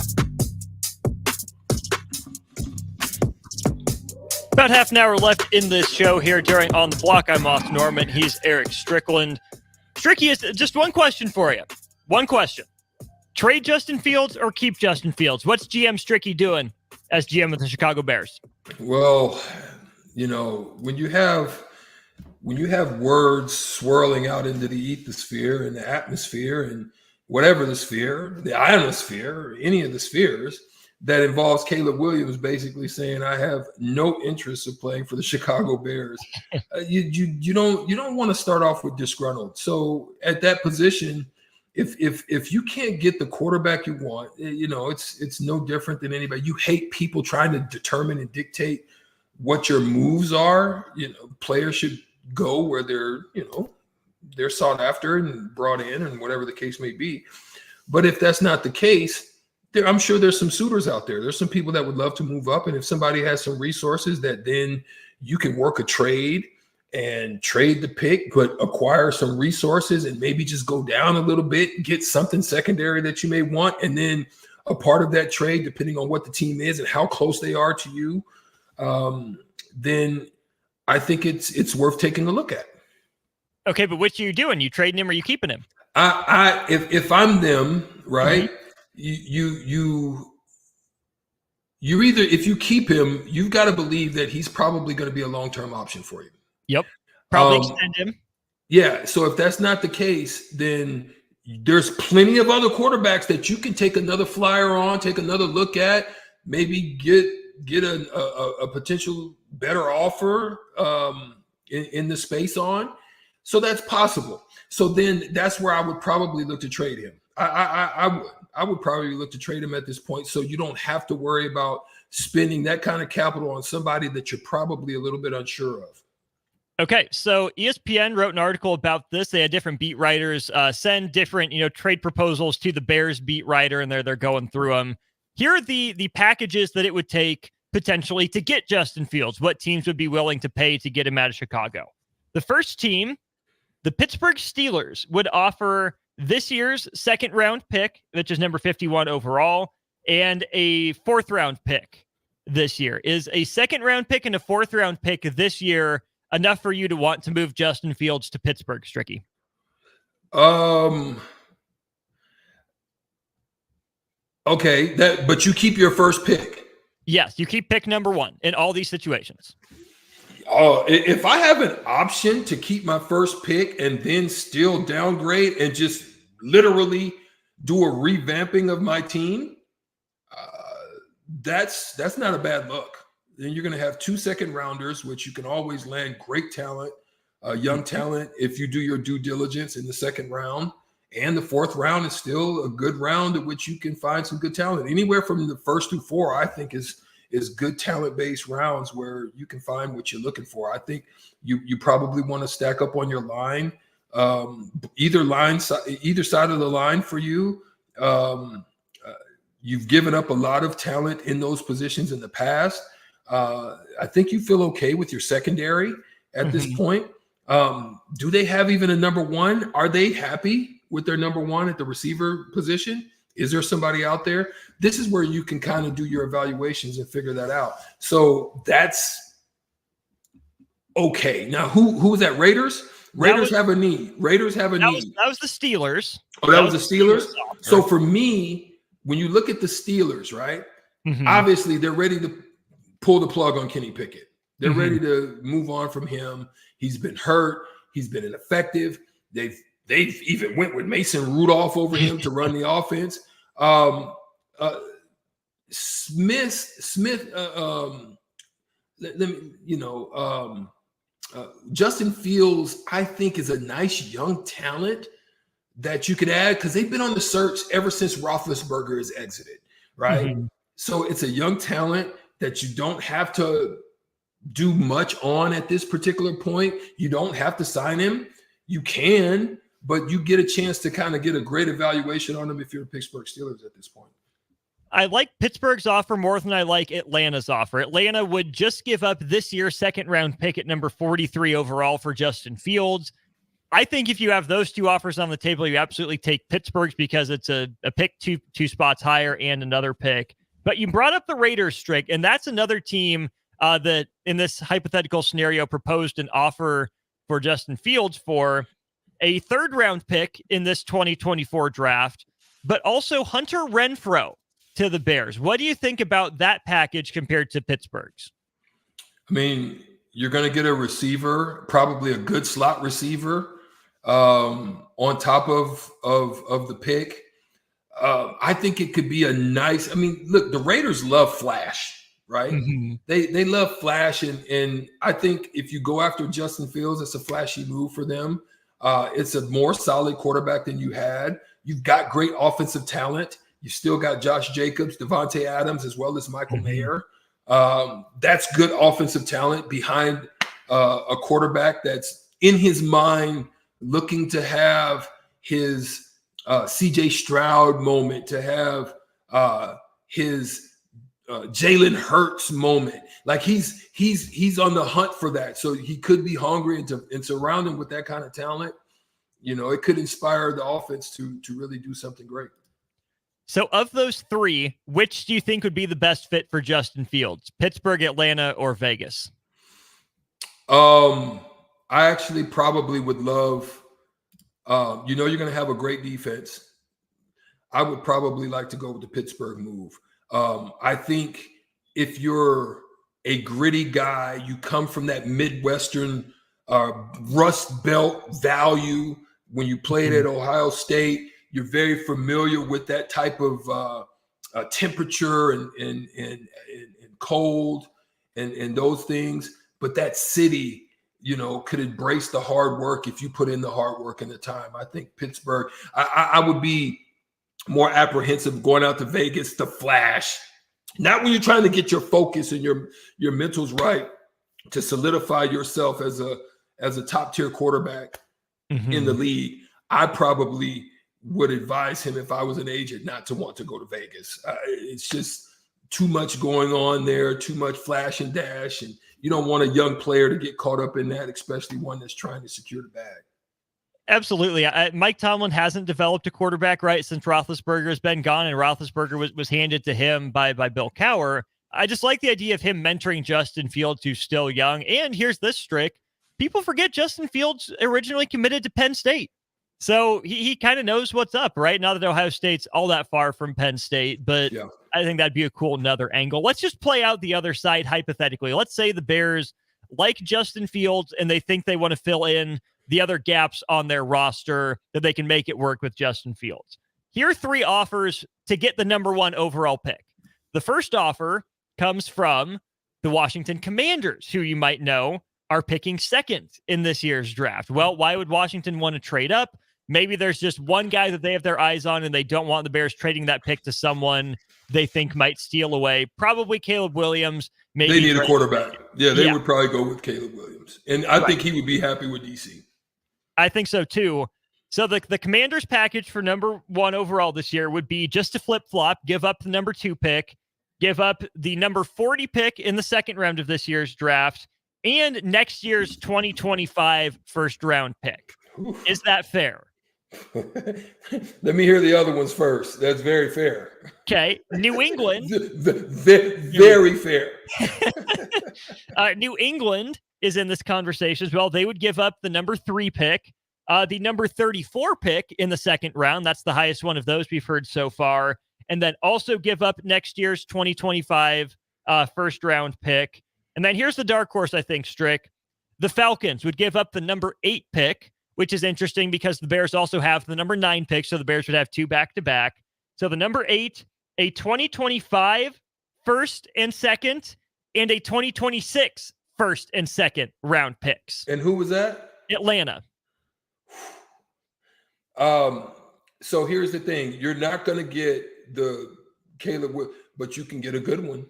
About half an hour left in this show here during On the Block. I'm Austin Norman. He's Erick Strickland. Stricky, is just one question for you. One question. Trade Justin Fields or keep Justin Fields? What's GM Stricky doing as GM of the Chicago Bears? Well, you know, when you have words swirling out into the ethosphere and the atmosphere and whatever the sphere, the ionosphere, any of the spheres, that involves Caleb Williams basically saying, I have no interest of playing for the Chicago Bears. You don't want to start off with disgruntled. So at that position, if you can't get the quarterback you want, it's no different than anybody. You hate people trying to determine and dictate what your moves are. Players should go where they're sought after and brought in, and whatever the case may be. But if that's not the case, I'm sure there's some suitors out there. There's some people that would love to move up. And if somebody has some resources that then you can work a trade and trade the pick, but acquire some resources and maybe just go down a little bit, get something secondary that you may want. And then a part of that trade, depending on what the team is and how close they are to you, then I think it's worth taking a look at. Okay, but which are you doing? You trading him or you keeping him? If I'm them, right? Mm-hmm. You either, if you keep him, you've got to believe that he's probably going to be a long-term option for you. Yep. Probably extend him. Yeah. So if that's not the case, then there's plenty of other quarterbacks that you can take another flyer on, take another look at, maybe get a potential better offer in the space on. So that's possible. So then that's where I would probably look to trade him. I would probably look to trade him at this point, so you don't have to worry about spending that kind of capital on somebody that you're probably a little bit unsure of. Okay, so ESPN wrote an article about this. They had different beat writers send different, trade proposals to the Bears beat writer, and they're going through them. Here are the packages that it would take potentially to get Justin Fields. What teams would be willing to pay to get him out of Chicago? The first team, the Pittsburgh Steelers, would offer this year's second round pick, which is number 51 overall, and a fourth round pick this year. Is a second round pick and a fourth round pick this year enough for you to want to move Justin Fields to Pittsburgh, Stricky? Okay, but you keep your first pick. Yes, you keep pick number 1 in all these situations. If I have an option to keep my first pick and then still downgrade and just literally do a revamping of my team, that's not a bad look. Then you're going to have 2 second rounders, which you can always land great talent, young talent, if you do your due diligence in the second round. And the fourth round is still a good round at which you can find some good talent. Anywhere from the first to 4, I think is good talent-based rounds where you can find what you're looking for. I think you probably want to stack up on your line, either side of the line for you. You've given up a lot of talent in those positions in the past. I think you feel okay with your secondary at this point. Do they have even a number 1? Are they happy with their number 1 at the receiver position? Is there somebody out there? This is where you can kind of do your evaluations and figure that out. So that's okay. Now, who was that? Raiders? Raiders have a need. Raiders have a need. That was the Steelers. Oh, that was the Steelers? So for me, when you look at the Steelers, right, obviously they're ready to pull the plug on Kenny Pickett. They're ready to move on from him. He's been hurt. He's been ineffective. They've even went with Mason Rudolph over him to run the offense. Justin Fields, I think, is a nice young talent that you could add because they've been on the search ever since Roethlisberger has exited, right? So it's a young talent that you don't have to do much on at this particular point. You don't have to sign him. You can, but you get a chance to kind of get a great evaluation on them if you're the Pittsburgh Steelers at this point. I like Pittsburgh's offer more than I like Atlanta's offer. Atlanta would just give up this year's second round pick at number 43 overall for Justin Fields. I think if you have those 2 offers on the table, you absolutely take Pittsburgh's because it's a pick two spots higher and another pick. But you brought up the Raiders, Strick, and that's another team that in this hypothetical scenario proposed an offer for Justin Fields for a third round pick in this 2024 draft, but also Hunter Renfrow to the Bears. What do you think about that package compared to Pittsburgh's? I mean, you're going to get a receiver, probably a good slot receiver on top of the pick. I think it could be a nice. I mean, look, the Raiders love flash, right? They love flash, and I think if you go after Justin Fields, it's a flashy move for them. It's a more solid quarterback than you had. You've got great offensive talent. You still got Josh Jacobs, Devontae Adams, as well as Michael Mayer. That's good offensive talent behind a quarterback that's in his mind looking to have his CJ Stroud moment, to have his Jalen Hurts moment. Like he's on the hunt for that. So he could be hungry, and surround him with that kind of talent. It could inspire the offense to really do something great. So of those three, which do you think would be the best fit for Justin Fields? Pittsburgh, Atlanta, or Vegas? I actually probably would love, you're going to have a great defense. I would probably like to go with the Pittsburgh move. I think if you're a gritty guy, you come from that Midwestern Rust Belt value. When you played at Ohio State, you're very familiar with that type of temperature and cold and those things. But that city, could embrace the hard work if you put in the hard work and the time. I think Pittsburgh, I would be more apprehensive going out to Vegas to flash. Not when you're trying to get your focus and your mentals right to solidify yourself as a top tier quarterback in the league. I probably would advise him, if I was an agent, not to want to go to Vegas. It's just too much going on there, too much flash and dash, and you don't want a young player to get caught up in that, especially one that's trying to secure the bag. Absolutely. Mike Tomlin hasn't developed a quarterback right since Roethlisberger has been gone, and Roethlisberger was handed to him by Bill Cowher. I just like the idea of him mentoring Justin Fields, who's still young. And here's this, Strick. People forget Justin Fields originally committed to Penn State. So he kind of knows what's up, right? Not that Ohio State's all that far from Penn State, but yeah. I think that'd be a cool another angle. Let's just play out the other side hypothetically. Let's say the Bears like Justin Fields and they think they want to fill in the other gaps on their roster, that they can make it work with Justin Fields. Here are three offers to get the number one overall pick. The first offer comes from the Washington Commanders, who you might know are picking second in this year's draft. Well, why would Washington want to trade up? Maybe there's just one guy that they have their eyes on and they don't want the Bears trading that pick to someone they think might steal away. Probably Caleb Williams. Maybe they need a quarterback. Yeah, they would probably go with Caleb Williams. And I think he would be happy with DC. I think so too. So the Commanders package for number one overall this year would be just to flip-flop, give up the number 2 pick, give up the number 40 pick in the second round of this year's draft, and next year's 2025 first round pick. Is that fair? Let me hear the other ones first. That's very fair. Okay. New England. Very fair. New England is in this conversation as well. They would give up the number 3 pick, the number 34 pick in the second round. That's the highest one of those we've heard so far. And then also give up next year's 2025 first round pick. And then here's the dark horse, I think, Strick. The Falcons would give up the number 8 pick, which is interesting because the Bears also have the number 9 pick, so the Bears would have 2 back-to-back. So the number 8, a 2025 first and second, and a 2026 first and second round picks. And who was that? Atlanta. So here's the thing. You're not going to get the Caleb, but you can get a good one.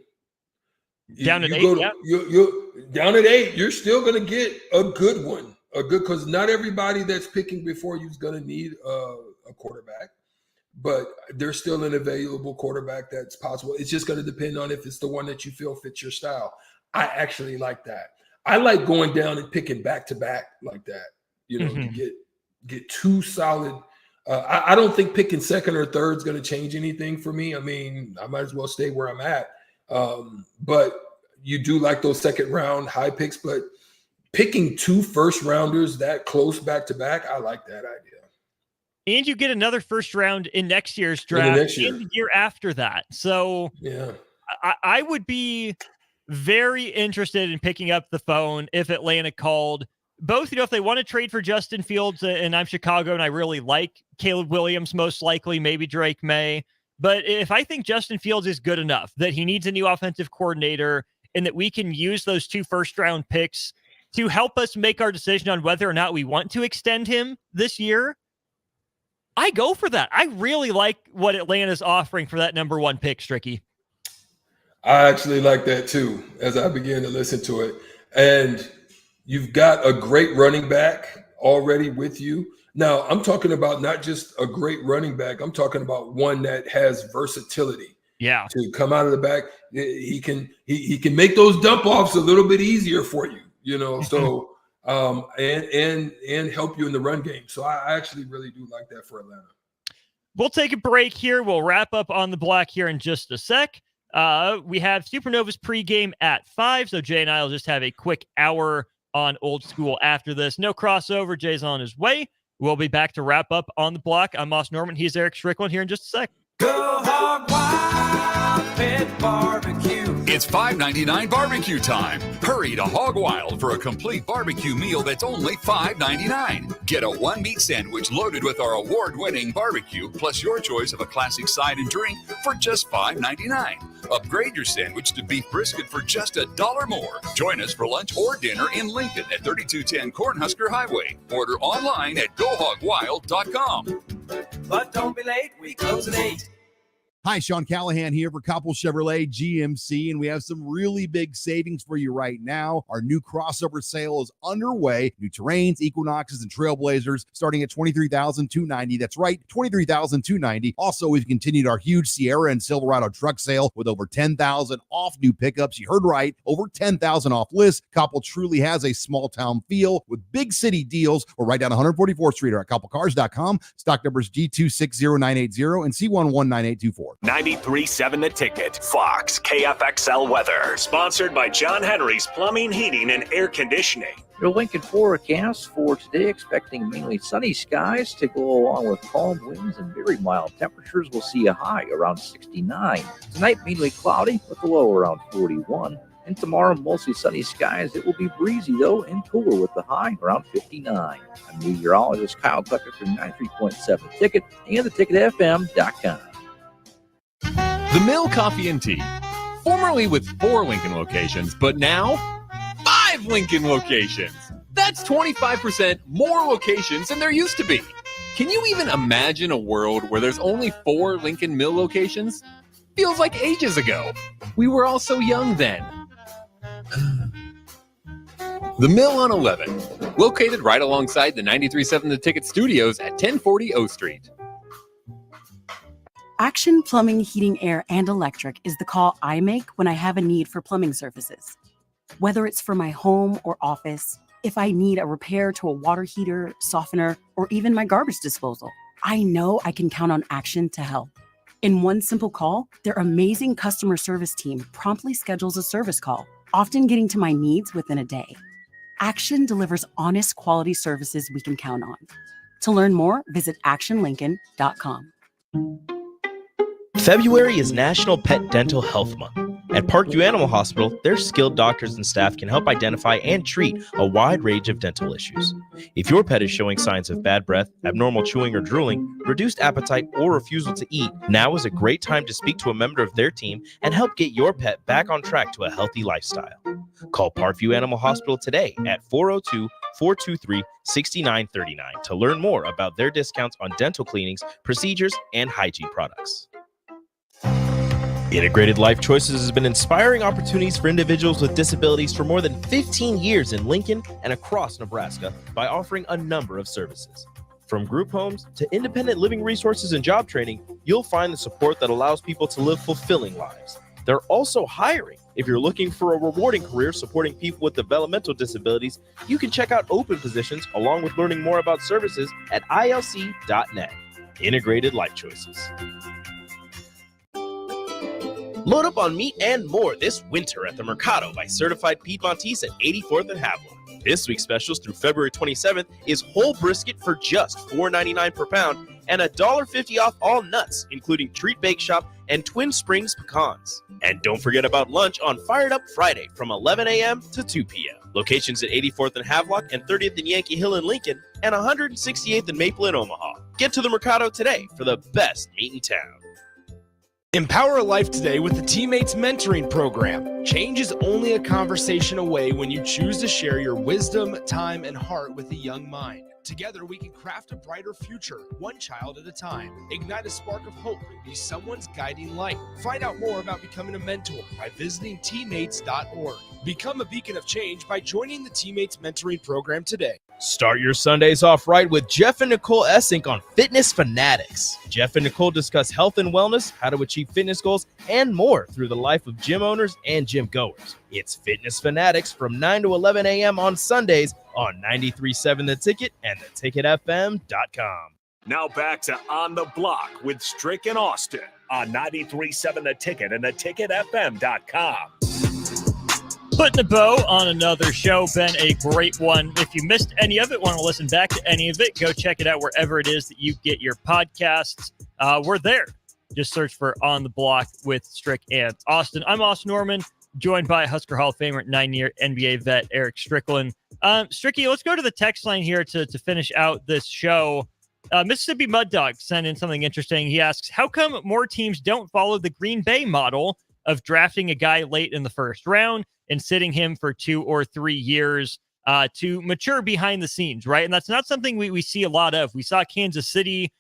Down at 8, you're down at 8. You're still going to get a good one. Because not everybody that's picking before you is going to need a quarterback, but there's still an available quarterback that's possible. It's just going to depend on if it's the one that you feel fits your style. I actually like that. I like going down and picking back to back like that. To get 2 solid. I don't think picking second or third is going to change anything for me. I mean, I might as well stay where I'm at. But you do like those second round high picks, but picking 2 first rounders that close back to back, I like that idea. And you get another first round in next year's draft and the year after that. So yeah, I would be very interested in picking up the phone if Atlanta called both, if they want to trade for Justin Fields, and I'm Chicago and I really like Caleb Williams, most likely, maybe Drake May. But if I think Justin Fields is good enough, that he needs a new offensive coordinator, and that we can use those 2 first-round picks to help us make our decision on whether or not we want to extend him this year, I go for that. I really like what Atlanta's offering for that number 1 pick, Stricky. I actually like that too, as I began to listen to it. And you've got a great running back already with you. Now, I'm talking about not just a great running back. I'm talking about one that has versatility. Yeah. To come out of the back, he can make those dump offs a little bit easier for you, so and help you in the run game. So I actually really do like that for Atlanta. We'll take a break here. We'll wrap up on the block here in just a sec. We have Supernovas pregame at 5, so Jay and I will just have a quick hour on Old School after this. No crossover. Jay's on his way. We'll be back to wrap up on the block. I'm Moss Norman. He's Erick Strickland here in just a sec. Go Hog Wild Pit Barbecue. It's $5.99 barbecue time. Hurry to Hog Wild for a complete barbecue meal that's only $5.99. Get a 1-meat sandwich loaded with our award-winning barbecue, plus your choice of a classic side and drink for just $5.99. Upgrade your sandwich to beef brisket for just $1 more. Join us for lunch or dinner in Lincoln at 3210 Cornhusker Highway. Order online at GoHogWild.com. But don't be late, we close at 8. Hi, Sean Callahan here for Koppel Chevrolet GMC, and we have some really big savings for you right now. Our new crossover sale is underway. New Terrains, Equinoxes, and Trailblazers starting at $23,290. That's right, $23,290. Also, we've continued our huge Sierra and Silverado truck sale with over $10,000 off new pickups. You heard right, over $10,000 off list. Koppel truly has a small town feel with big city deals. We're right down 144th Street or at KoppelCars.com. Stock numbers G260980 and C119824. 93.7 The Ticket, Fox, KFXL weather. Sponsored by John Henry's Plumbing, Heating, and Air Conditioning. Your Lincoln forecast for today, expecting mainly sunny skies to go along with calm winds and very mild temperatures. We'll see a high around 69. Tonight, mainly cloudy with a low around 41. And tomorrow, mostly sunny skies. It will be breezy, though, and cooler with the high around 59. I'm meteorologist Kyle Tucker from 93.7 Ticket and theticketfm.com. The Mill Coffee and Tea, formerly with 4 Lincoln locations, but now 5 Lincoln locations. That's 25% more locations than there used to be. Can you even imagine a world where there's only 4 Lincoln Mill locations? Feels like ages ago. We were all so young then. The Mill on 11, located right alongside the 93.7 The Ticket Studios at 1040 O Street. Action Plumbing, Heating, Air, and Electric is the call I make when I have a need for plumbing services. Whether it's for my home or office, if I need a repair to a water heater, softener, or even my garbage disposal, I know I can count on Action to help. In one simple call, their amazing customer service team promptly schedules a service call, often getting to my needs within a day. Action delivers honest quality services we can count on. To learn more, visit actionlincoln.com. February is National Pet Dental Health Month. At Parkview Animal Hospital, their skilled doctors and staff can help identify and treat a wide range of dental issues. If your pet is showing signs of bad breath, abnormal chewing or drooling, reduced appetite, or refusal to eat, now is a great time to speak to a member of their team and help get your pet back on track to a healthy lifestyle. Call Parkview Animal Hospital today at 402-423-6939 to learn more about their discounts on dental cleanings, procedures, and hygiene products. Integrated Life Choices has been inspiring opportunities for individuals with disabilities for more than 15 years in Lincoln and across Nebraska by offering a number of services. From group homes to independent living resources and job training, you'll find the support that allows people to live fulfilling lives. They're also hiring. If you're looking for a rewarding career supporting people with developmental disabilities, you can check out open positions along with learning more about services at ilc.net. Integrated Life Choices. Load up on meat and more this winter at the Mercado by Certified Piedmontese at 84th and Haviland. This week's specials through February 27th is whole brisket for just $4.99 per pound and $1.50 off all nuts, including Treat Bake Shop and Twin Springs pecans. And don't forget about lunch on Fired Up Friday from 11 a.m. to 2 p.m. Locations at 84th and Havelock and 30th and Yankee Hill in Lincoln and 168th and Maple in Omaha. Get to the Mercado today for the best meat in town. Empower a life today with the Teammates Mentoring Program. Change is only a conversation away when you choose to share your wisdom, time, and heart with a young mind. Together, we can craft a brighter future, one child at a time. Ignite a spark of hope and be someone's guiding light. Find out more about becoming a mentor by visiting teammates.org. Become a beacon of change by joining the Teammates Mentoring Program today. Start your Sundays off right with Jeff and Nicole Essink on Fitness Fanatics. Jeff and Nicole discuss health and wellness, how to achieve fitness goals, and more through the life of gym owners and gym goers. It's Fitness Fanatics from 9 to 11 a.m. on Sundays on 93.7 The Ticket and theticketfm.com. Now back to On the Block with Strick and Austin on 93.7 The Ticket and theticketfm.com. Putting a bow on another show. Been a great one. If you missed any of it, want to listen back to any of it, go check it out wherever it is that you get your podcasts. We're there. Just search for On the Block with Strick and Austin. I'm Austin Norman, joined by Husker Hall of Famer, 9-year NBA vet Erick Strickland. Stricky, let's go to the text line here to finish out this show. Mississippi Mud Dog sent in something interesting. He asks, how come more teams don't follow the Green Bay model of drafting a guy late in the first round and sitting him for 2 or 3 years to mature behind the scenes, right? And that's not something we see a lot of. We saw Kansas City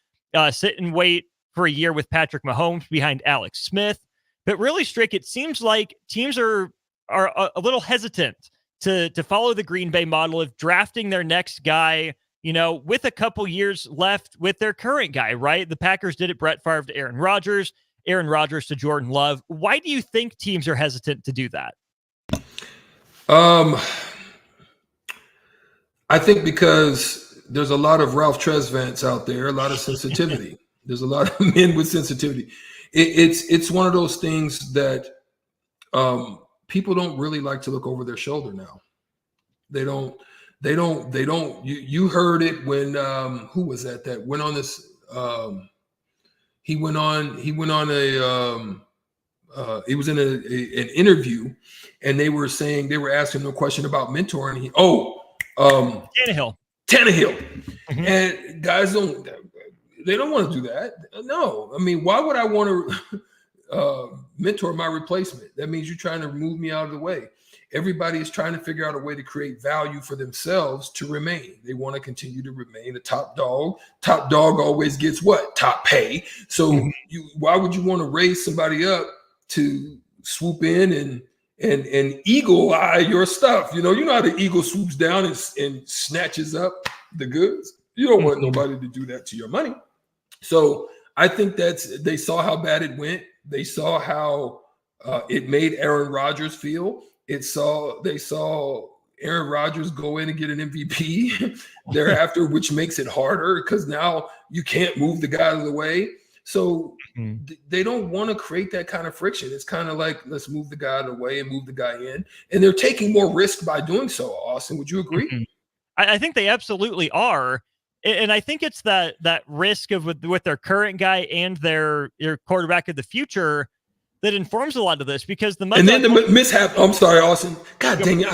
sit and wait for a year with Patrick Mahomes behind Alex Smith. But really, Strick, it seems like teams are a little hesitant to follow the Green Bay model of drafting their next guy, with a couple years left with their current guy, right? The Packers did it, Brett Favre to Aaron Rodgers to Jordan Love. Why do you think teams are hesitant to do that? I think because there's a lot of Ralph Tresvants out there, a lot of sensitivity. There's a lot of men with sensitivity. It's one of those things that people don't really like to look over their shoulder now. They don't. You heard it when who was that went on this? He was in an interview, and they were asking him a question about mentoring. Tannehill. Mm-hmm. And guys don't want to do that. No, I mean, why would I want to mentor my replacement? That means you're trying to move me out of the way. Everybody is trying to figure out a way to create value for themselves to remain. They want to continue to remain a top dog. Top dog always gets what? Top pay. So why would you want to raise somebody up to swoop in and eagle eye your stuff? You know how the eagle swoops down and snatches up the goods? You don't want nobody to do that to your money. So I think they saw how bad it went. They saw how it made Aaron Rodgers feel. They saw Aaron Rodgers go in and get an MVP thereafter, which makes it harder because now you can't move the guy out of the way. So they don't want to create that kind of friction. It's kind of like, let's move the guy out of the way and move the guy in. And they're taking more risk by doing so, Austin. Would you agree? I think they absolutely are. And I think it's that risk of with their current guy and their quarterback of the future that informs a lot of this, because the mishap. I'm sorry, Austin. God dang it.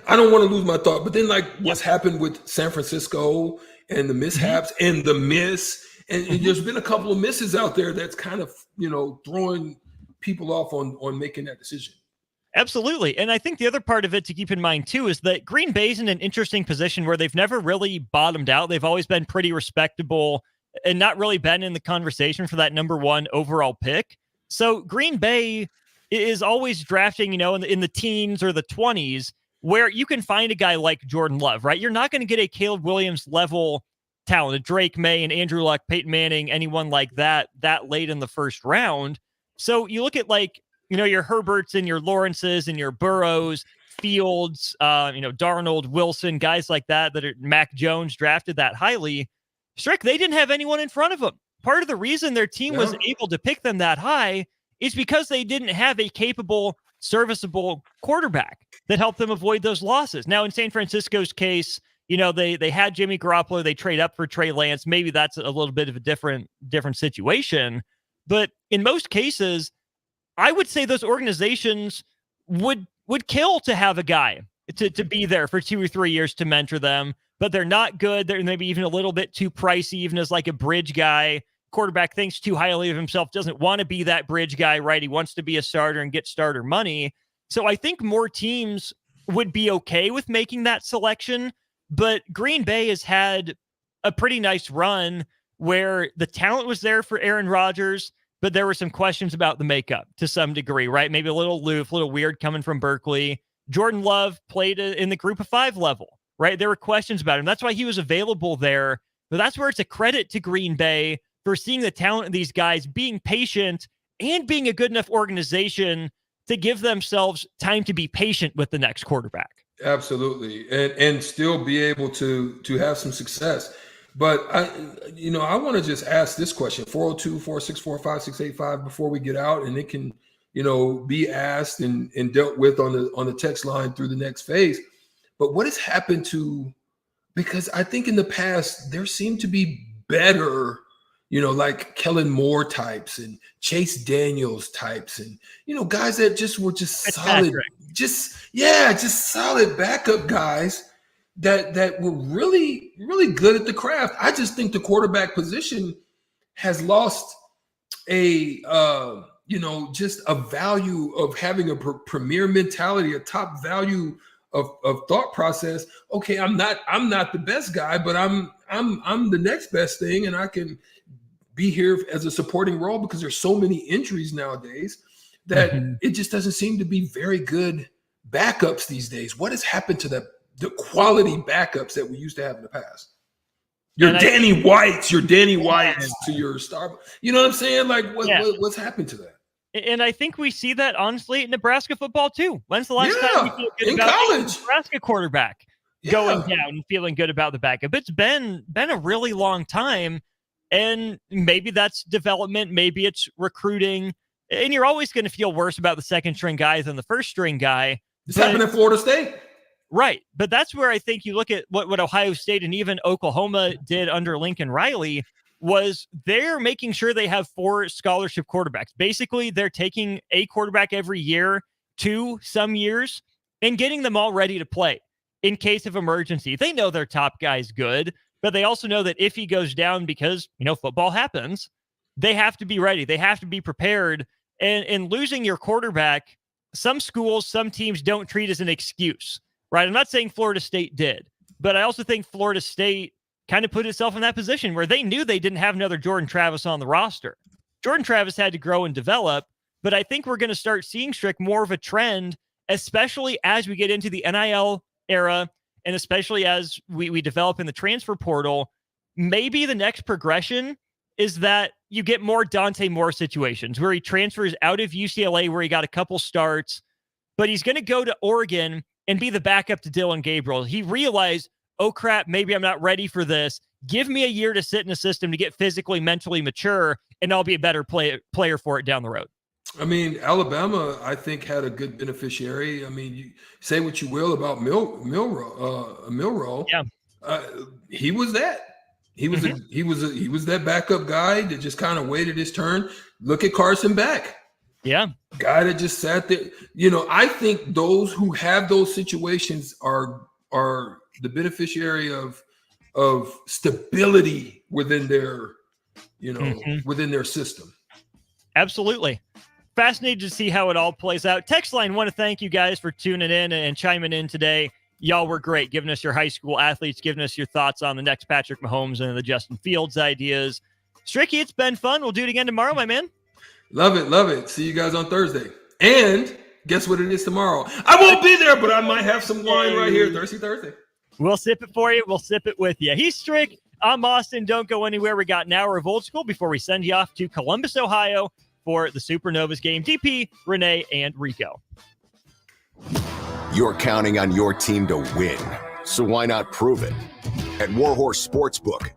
I don't want to lose my thought. But then what's happened with San Francisco and the mishaps and the miss. And there's been a couple of misses out there that's kind of, throwing people off on making that decision. Absolutely. And I think the other part of it to keep in mind too is that Green Bay's in an interesting position where they've never really bottomed out. They've always been pretty respectable and not really been in the conversation for that number 1 overall pick. So Green Bay is always drafting, in the teens or the 20s, where you can find a guy like Jordan Love, right? You're not going to get a Caleb Williams level talent, Drake May and Andrew Luck, Peyton Manning, anyone like that late in the first round. So you look at your Herberts and your Lawrences and your Burrows, Fields, Darnold, Wilson, guys like that are Mac Jones drafted that highly. Strick, they didn't have anyone in front of them. Part of the reason their team was able to pick them that high is because they didn't have a capable, serviceable quarterback that helped them avoid those losses. Now, in San Francisco's case, they had Jimmy Garoppolo. They trade up for Trey Lance. Maybe that's a little bit of a different situation. But in most cases, I would say those organizations would kill to have a guy to be there for 2 or 3 years to mentor them, but they're not good. They're maybe even a little bit too pricey, even as like a bridge guy. Quarterback thinks too highly of himself, doesn't want to be that bridge guy, right? He wants to be a starter and get starter money. So I think more teams would be okay with making that selection, but Green Bay has had a pretty nice run where the talent was there for Aaron Rodgers, but there were some questions about the makeup to some degree, right? Maybe a little aloof, a little weird coming from Berkeley. Jordan Love played in the group of 5 level, right? There were questions about him. That's why he was available there. But that's where it's a credit to Green Bay for seeing the talent of these guys, being patient and being a good enough organization to give themselves time to be patient with the next quarterback. Absolutely. And still be able to have some success. But I want to just ask this question, 402-464-5685 before we get out, and it can, be asked and dealt with on the text line through the next phase. But what has happened because I think in the past there seemed to be better, like Kellen Moore types and Chase Daniels types and, guys that were solid, solid backup guys that were really, really good at the craft. I just think the quarterback position has lost just a value of having a premier mentality, a top value of thought process. Okay, I'm not the best guy, but I'm the next best thing, and I can be here as a supporting role because there's so many injuries nowadays that it just doesn't seem to be very good backups these days. What has happened to the quality backups that we used to have in the past? Your Danny Whites to your star. You know what I'm saying? Like what's happened to that? And I think we see that honestly in Nebraska football too. When's the last time we feel good about college? Nebraska quarterback going down and feeling good about the backup? It's been a really long time, and maybe that's development, maybe it's recruiting, and you're always going to feel worse about the second string guy than the first string guy. This happened at Florida State. Right. But that's where I think you look at what Ohio State and even Oklahoma did under Lincoln Riley was they're making sure they have 4 scholarship quarterbacks. Basically, they're taking a quarterback every year, 2 some years, and getting them all ready to play in case of emergency. They know their top guy's good, but they also know that if he goes down because, football happens, they have to be ready. They have to be prepared. And losing your quarterback, some schools, some teams don't treat as an excuse, right? I'm not saying Florida State did, but I also think Florida State kind of put itself in that position where they knew they didn't have another Jordan Travis on the roster. Jordan Travis had to grow and develop, but I think we're going to start seeing, Strick, more of a trend, especially as we get into the NIL era and especially as we develop in the transfer portal. Maybe the next progression is that you get more Dante Moore situations where he transfers out of UCLA where he got a couple starts, but he's going to go to Oregon and be the backup to Dylan Gabriel. He realized, oh crap, maybe I'm not ready for this. Give me a year to sit in a system to get physically, mentally mature, and I'll be a better player for it down the road. I mean, Alabama, I think, had a good beneficiary. I mean, you say what you will about Milroe. Yeah. He was that. He was he was that backup guy that just kind of waited his turn. Look at Carson Beck. Yeah. Guy that just sat there. I think those who have those situations are the beneficiary of stability within their, within their system. Absolutely. Fascinated to see how it all plays out. Text line, want to thank you guys for tuning in and chiming in today. Y'all were great, giving us your high school athletes, giving us your thoughts on the next Patrick Mahomes and the Justin Fields ideas. Stricky, it's been fun. We'll do it again tomorrow, my man. Love it. Love it. See you guys on Thursday. And guess what it is tomorrow? I won't be there, but I might have some wine right here Thursday. We'll sip it for you. We'll sip it with you. He's Strick. I'm Austin. Don't go anywhere. We got an hour of old school before we send you off to Columbus, Ohio for the Supernovas game. DP, Renee, and Rico. You're counting on your team to win, so why not prove it? At Warhorse Sportsbook,